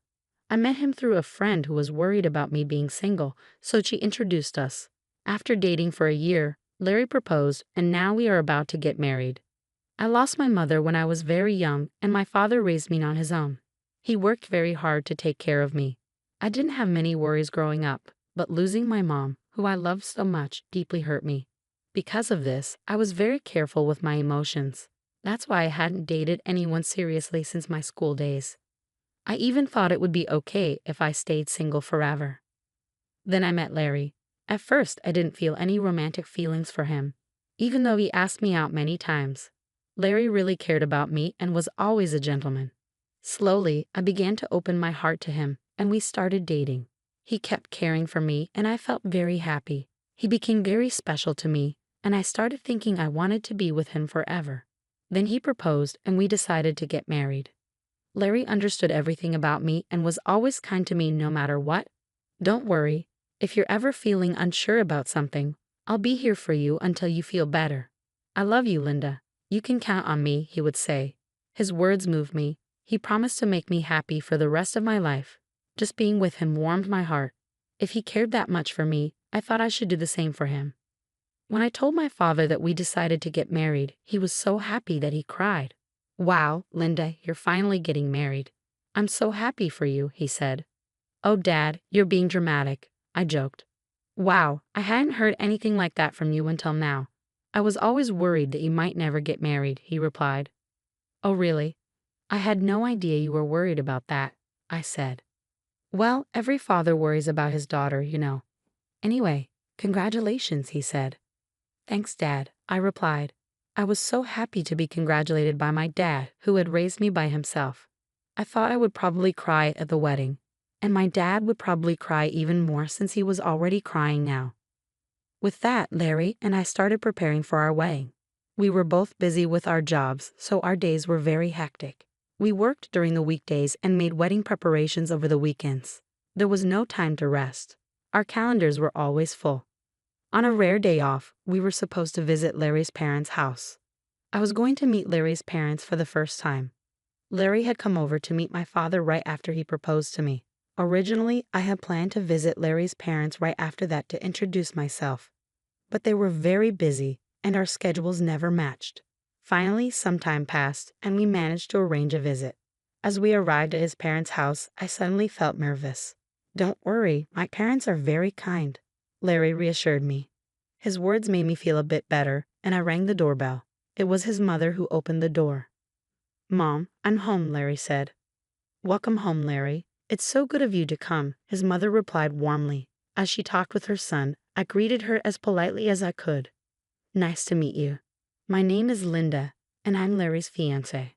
[SPEAKER 2] I met him through a friend who was worried about me being single, so she introduced us. After dating for a year, Larry proposed, and now we are about to get married. I lost my mother when I was very young, and my father raised me on his own. He worked very hard to take care of me. I didn't have many worries growing up, but losing my mom, who I loved so much, deeply hurt me. Because of this, I was very careful with my emotions. That's why I hadn't dated anyone seriously since my school days. I even thought it would be okay if I stayed single forever. Then I met Larry. At first, I didn't feel any romantic feelings for him, even though he asked me out many times. Larry really cared about me and was always a gentleman. Slowly, I began to open my heart to him, and we started dating. He kept caring for me, and I felt very happy. He became very special to me, and I started thinking I wanted to be with him forever. Then he proposed, and we decided to get married. Larry understood everything about me and was always kind to me no matter what. "Don't worry. If you're ever feeling unsure about something, I'll be here for you until you feel better. I love you, Linda. You can count on me, he would say. His words moved me. He promised to make me happy for the rest of my life. Just being with him warmed my heart. If he cared that much for me, I thought I should do the same for him. When I told my father that we decided to get married, he was so happy that he cried. Wow, Linda, you're finally getting married. I'm so happy for you, he said. Oh, Dad, you're being dramatic, I joked. Wow, I hadn't heard anything like that from you until now. I was always worried that you might never get married, he replied. Oh, really? I had no idea you were worried about that, I said. Well, every father worries about his daughter, you know. Anyway, congratulations, he said. Thanks, Dad, I replied. I was so happy to be congratulated by my dad, who had raised me by himself. I thought I would probably cry at the wedding, and my dad would probably cry even more since he was already crying now. With that, Larry and I started preparing for our wedding. We were both busy with our jobs, so our days were very hectic. We worked during the weekdays and made wedding preparations over the weekends. There was no time to rest. Our calendars were always full. On a rare day off, we were supposed to visit Larry's parents' house. I was going to meet Larry's parents for the first time. Larry had come over to meet my father right after he proposed to me. Originally, I had planned to visit Larry's parents right after that to introduce myself. But they were very busy, and our schedules never matched. Finally, some time passed, and we managed to arrange a visit. As we arrived at his parents' house, I suddenly felt nervous. Don't worry, my parents are very kind, Larry reassured me. His words made me feel a bit better, and I rang the doorbell. It was his mother who opened the door. Mom, I'm home, Larry said. Welcome home, Larry. It's so good of you to come, his mother replied warmly. As she talked with her son, I greeted her as politely as I could. Nice to meet you. My name is Linda, and I'm Larry's fiancée.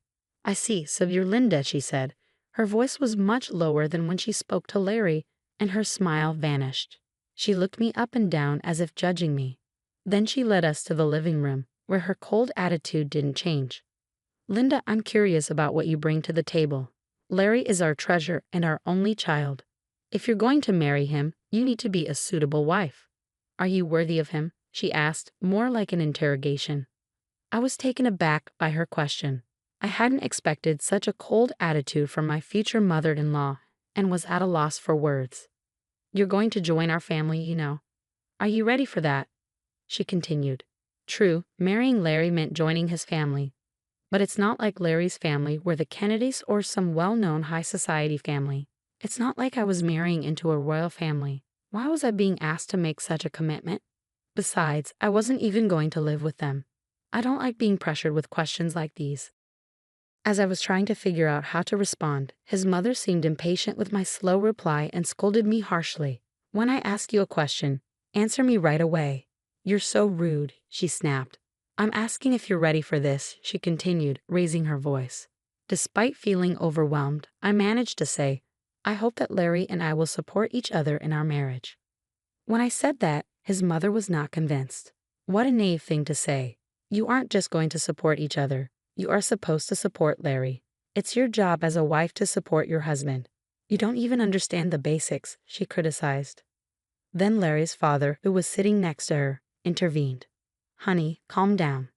[SPEAKER 2] I see, so you're Linda, she said. Her voice was much lower than when she spoke to Larry, and her smile vanished. She looked me up and down as if judging me. Then she led us to the living room, where her cold attitude didn't change. Linda, I'm curious about what you bring to the table. Larry is our treasure and our only child. If you're going to marry him, you need to be a suitable wife. Are you worthy of him? She asked, more like an interrogation. I was taken aback by her question. I hadn't expected such a cold attitude from my future mother-in-law, and was at a loss for words. You're going to join our family, you know. Are you ready for that? She continued. True, marrying Larry meant joining his family. But it's not like Larry's family were the Kennedys or some well-known high society family. It's not like I was marrying into a royal family. Why was I being asked to make such a commitment? Besides, I wasn't even going to live with them. I don't like being pressured with questions like these. As I was trying to figure out how to respond, his mother seemed impatient with my slow reply and scolded me harshly. When I ask you a question, answer me right away. You're so rude, she snapped. I'm asking if you're ready for this, she continued, raising her voice. Despite feeling overwhelmed, I managed to say, I hope that Larry and I will support each other in our marriage. When I said that, his mother was not convinced. What a naive thing to say. You aren't just going to support each other. You are supposed to support Larry. It's your job as a wife to support your husband. You don't even understand the basics, she criticized. Then Larry's father, who was sitting next to her, intervened. Honey, calm down.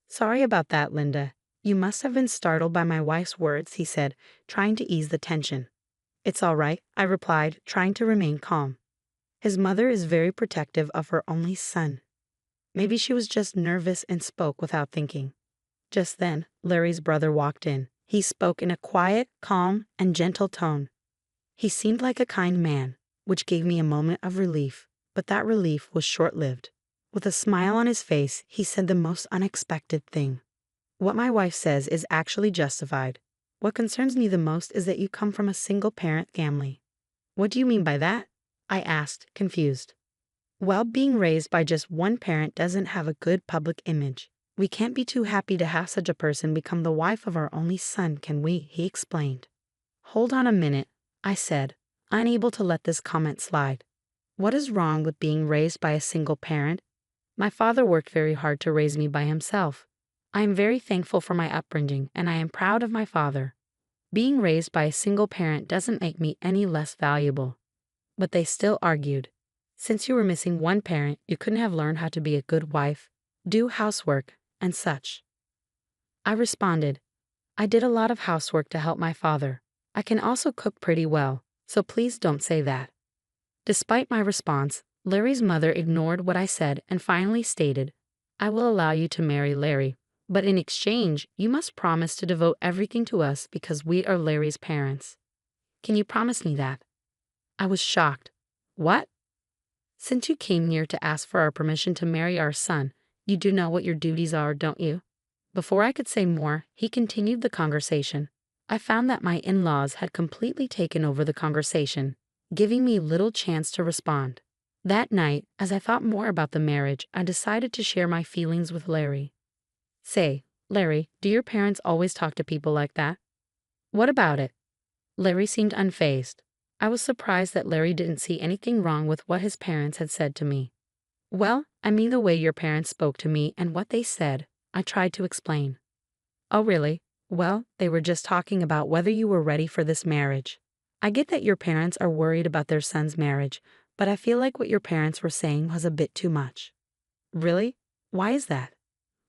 [SPEAKER 2] Sorry about that, Linda. You must have been startled by my wife's words, he said, trying to ease the tension. It's all right, I replied, trying to remain calm. His mother is very protective of her only son. Maybe she was just nervous and spoke without thinking. Just then, Larry's brother walked in. He spoke in a quiet, calm, and gentle tone. He seemed like a kind man, which gave me a moment of relief, but that relief was short-lived. With a smile on his face, he said the most unexpected thing. What my wife says is actually justified. What concerns me the most is that you come from a single-parent family. What do you mean by that? I asked, confused. Well, being raised by just one parent doesn't have a good public image. We can't be too happy to have such a person become the wife of our only son, can we? He explained. Hold on a minute, I said, unable to let this comment slide. What is wrong with being raised by a single parent? My father worked very hard to raise me by himself. I am very thankful for my upbringing, and I am proud of my father. Being raised by a single parent doesn't make me any less valuable. But they still argued. Since you were missing one parent, you couldn't have learned how to be a good wife, do housework, and such. I responded, I did a lot of housework to help my father. I can also cook pretty well, so please don't say that. Despite my response, Larry's mother ignored what I said and finally stated, I will allow you to marry Larry, but in exchange, you must promise to devote everything to us because we are Larry's parents. Can you promise me that? I was shocked. What? Since you came here to ask for our permission to marry our son, you do know what your duties are, don't you? Before I could say more, he continued the conversation. I found that my in-laws had completely taken over the conversation, giving me little chance to respond. That night, as I thought more about the marriage, I decided to share my feelings with Larry. Say, Larry, do your parents always talk to people like that? What about it? Larry seemed unfazed. I was surprised that Larry didn't see anything wrong with what his parents had said to me. Well, I mean the way your parents spoke to me and what they said, I tried to explain. Oh really? Well, they were just talking about whether you were ready for this marriage. I get that your parents are worried about their son's marriage, but I feel like what your parents were saying was a bit too much. Really? Why is that?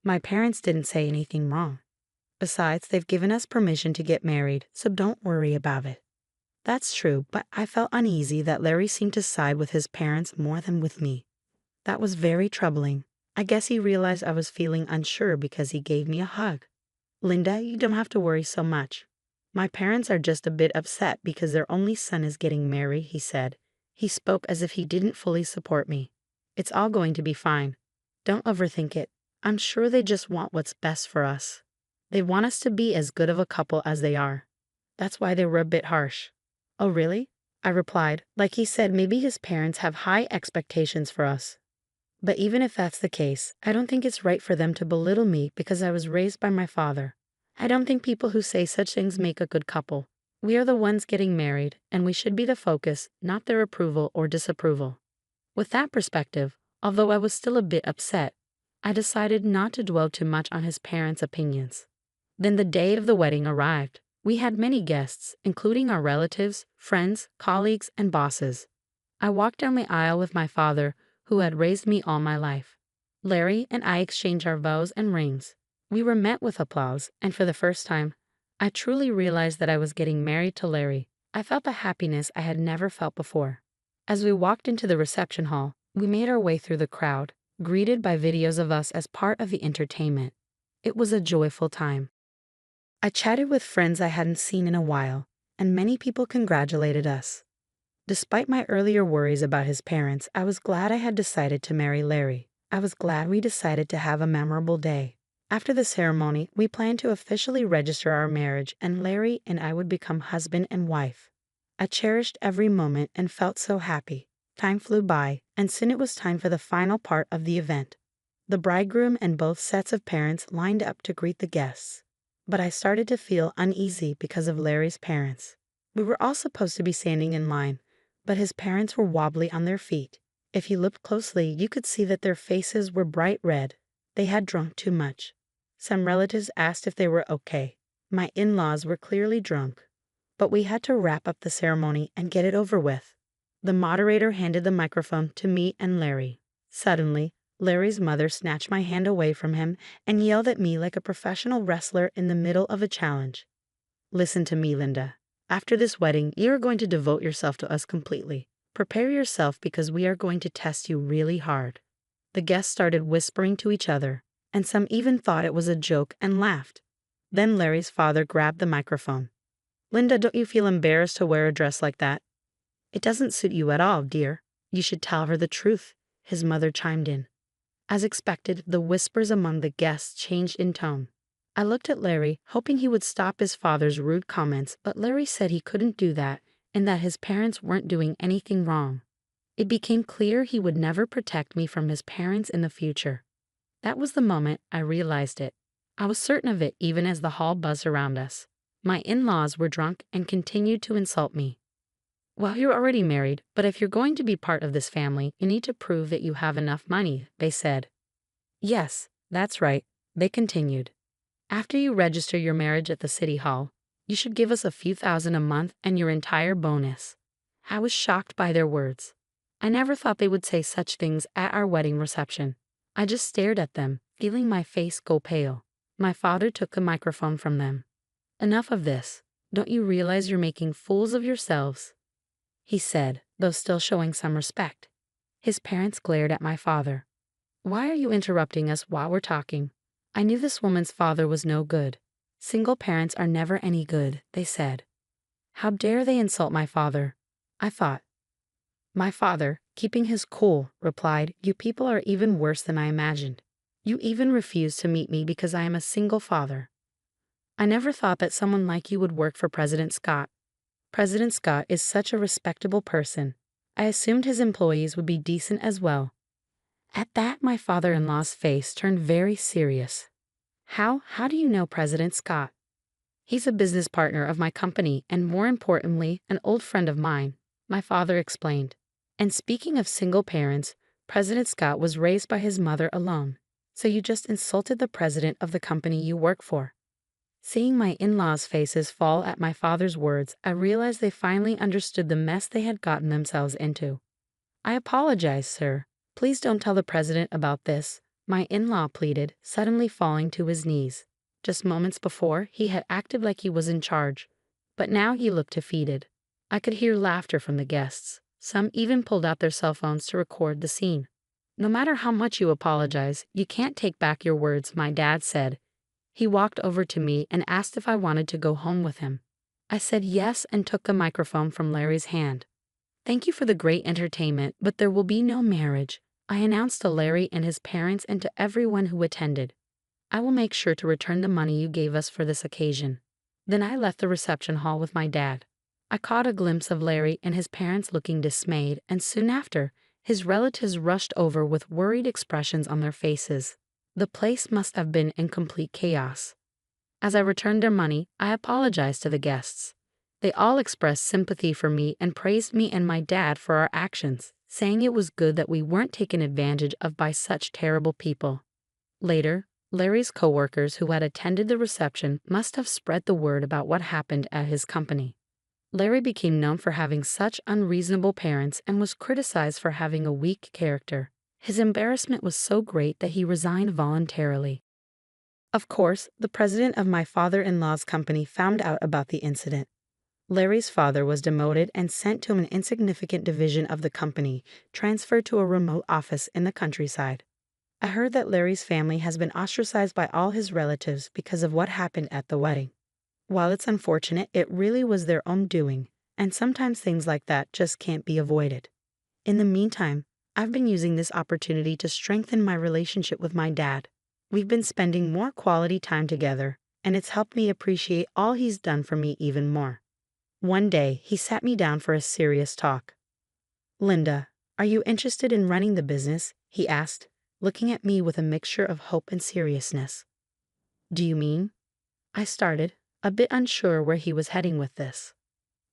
[SPEAKER 2] My parents didn't say anything wrong. Besides, they've given us permission to get married, so don't worry about it. That's true, but I felt uneasy that Larry seemed to side with his parents more than with me. That was very troubling. I guess he realized I was feeling unsure because he gave me a hug. Linda, you don't have to worry so much. My parents are just a bit upset because their only son is getting married, he said. He spoke as if he didn't fully support me. It's all going to be fine. Don't overthink it. I'm sure they just want what's best for us. They want us to be as good of a couple as they are. That's why they were a bit harsh. Oh, really? I replied, like he said maybe his parents have high expectations for us. But even if that's the case, I don't think it's right for them to belittle me because I was raised by my father. I don't think people who say such things make a good couple. We are the ones getting married, and we should be the focus, not their approval or disapproval. With that perspective, although I was still a bit upset, I decided not to dwell too much on his parents' opinions. Then the day of the wedding arrived. We had many guests, including our relatives, friends, colleagues, and bosses. I walked down the aisle with my father, who had raised me all my life. Larry and I exchanged our vows and rings. We were met with applause, and for the first time, I truly realized that I was getting married to Larry. I felt a happiness I had never felt before. As we walked into the reception hall, we made our way through the crowd, greeted by videos of us as part of the entertainment. It was a joyful time. I chatted with friends I hadn't seen in a while, and many people congratulated us. Despite my earlier worries about his parents, I was glad I had decided to marry Larry. I was glad we decided to have a memorable day. After the ceremony, we planned to officially register our marriage, and Larry and I would become husband and wife. I cherished every moment and felt so happy. Time flew by, and soon it was time for the final part of the event. The bridegroom and both sets of parents lined up to greet the guests. But I started to feel uneasy because of Larry's parents. We were all supposed to be standing in line, but his parents were wobbly on their feet. If you looked closely, you could see that their faces were bright red. They had drunk too much. Some relatives asked if they were okay. My in-laws were clearly drunk. But we had to wrap up the ceremony and get it over with. The moderator handed the microphone to me and Larry. Suddenly, Larry's mother snatched my hand away from him and yelled at me like a professional wrestler in the middle of a challenge. Listen to me, Linda. After this wedding, you are going to devote yourself to us completely. Prepare yourself because we are going to test you really hard. The guests started whispering to each other, and some even thought it was a joke and laughed. Then Larry's father grabbed the microphone. Linda, don't you feel embarrassed to wear a dress like that? It doesn't suit you at all, dear. You should tell her the truth, his mother chimed in. As expected, the whispers among the guests changed in tone. I looked at Larry, hoping he would stop his father's rude comments, but Larry said he couldn't do that and that his parents weren't doing anything wrong. It became clear he would never protect me from his parents in the future. That was the moment I realized it. I was certain of it even as the hall buzzed around us. My in-laws were drunk and continued to insult me. Well, you're already married, but if you're going to be part of this family, you need to prove that you have enough money, they said. Yes, that's right, they continued. After you register your marriage at the city hall, you should give us a few thousand a month and your entire bonus. I was shocked by their words. I never thought they would say such things at our wedding reception. I just stared at them, feeling my face go pale. My father took the microphone from them. "Enough of this. Don't you realize you're making fools of yourselves?" he said, though still showing some respect. His parents glared at my father. "Why are you interrupting us while we're talking?" I knew this woman's father was no good. "Single parents are never any good," they said. How dare they insult my father? I thought. My father, keeping his cool, replied, "You people are even worse than I imagined. You even refuse to meet me because I am a single father. I never thought that someone like you would work for President Scott. President Scott is such a respectable person. I assumed his employees would be decent as well." At that, my father-in-law's face turned very serious. How do you know President Scott?" "He's a business partner of my company and, more importantly, an old friend of mine," my father explained. "And speaking of single parents, President Scott was raised by his mother alone. So you just insulted the president of the company you work for." Seeing my in-laws' faces fall at my father's words, I realized they finally understood the mess they had gotten themselves into. "I apologize, sir. Please don't tell the president about this," my in-law pleaded, suddenly falling to his knees. Just moments before, he had acted like he was in charge, but now he looked defeated. I could hear laughter from the guests. Some even pulled out their cell phones to record the scene. "No matter how much you apologize, you can't take back your words," my dad said. He walked over to me and asked if I wanted to go home with him. I said yes and took the microphone from Larry's hand. "Thank you for the great entertainment, but there will be no marriage," I announced to Larry and his parents and to everyone who attended. "I will make sure to return the money you gave us for this occasion." Then I left the reception hall with my dad. I caught a glimpse of Larry and his parents looking dismayed, and soon after, his relatives rushed over with worried expressions on their faces. The place must have been in complete chaos. As I returned their money, I apologized to the guests. They all expressed sympathy for me and praised me and my dad for our actions, saying it was good that we weren't taken advantage of by such terrible people. Later, Larry's coworkers who had attended the reception must have spread the word about what happened at his company. Larry became known for having such unreasonable parents and was criticized for having a weak character. His embarrassment was so great that he resigned voluntarily. Of course, the president of my father-in-law's company found out about the incident. Larry's father was demoted and sent to an insignificant division of the company, transferred to a remote office in the countryside. I heard that Larry's family has been ostracized by all his relatives because of what happened at the wedding. While it's unfortunate, it really was their own doing, and sometimes things like that just can't be avoided. In the meantime, I've been using this opportunity to strengthen my relationship with my dad. We've been spending more quality time together, and it's helped me appreciate all he's done for me even more. One day, he sat me down for a serious talk. "Linda, are you interested in running the business?" he asked, looking at me with a mixture of hope and seriousness. "Do you mean?" I started, a bit unsure where he was heading with this.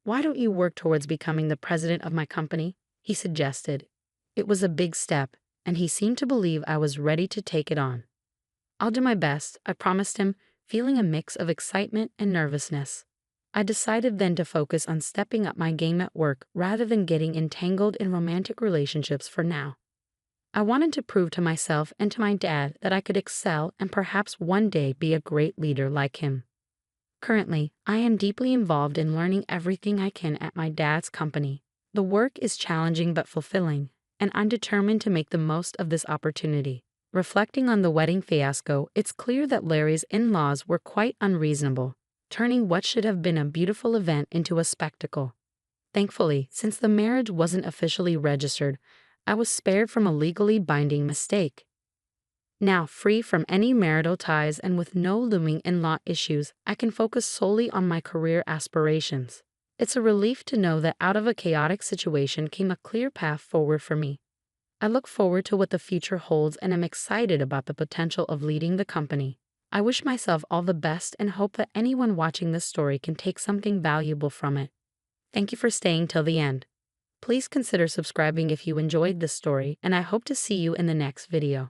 [SPEAKER 2] "Why don't you work towards becoming the president of my company?" he suggested. It was a big step, and he seemed to believe I was ready to take it on. "I'll do my best," I promised him, feeling a mix of excitement and nervousness. I decided then to focus on stepping up my game at work rather than getting entangled in romantic relationships for now. I wanted to prove to myself and to my dad that I could excel and perhaps one day be a great leader like him. Currently, I am deeply involved in learning everything I can at my dad's company. The work is challenging but fulfilling, and I'm determined to make the most of this opportunity. Reflecting on the wedding fiasco, it's clear that Larry's in-laws were quite unreasonable, turning what should have been a beautiful event into a spectacle. Thankfully, since the marriage wasn't officially registered, I was spared from a legally binding mistake. Now, free from any marital ties and with no looming in-law issues, I can focus solely on my career aspirations. It's a relief to know that out of a chaotic situation came a clear path forward for me. I look forward to what the future holds and am excited about the potential of leading the company. I wish myself all the best and hope that anyone watching this story can take something valuable from it. Thank you for staying till the end. Please consider subscribing if you enjoyed this story, and I hope to see you in the next video.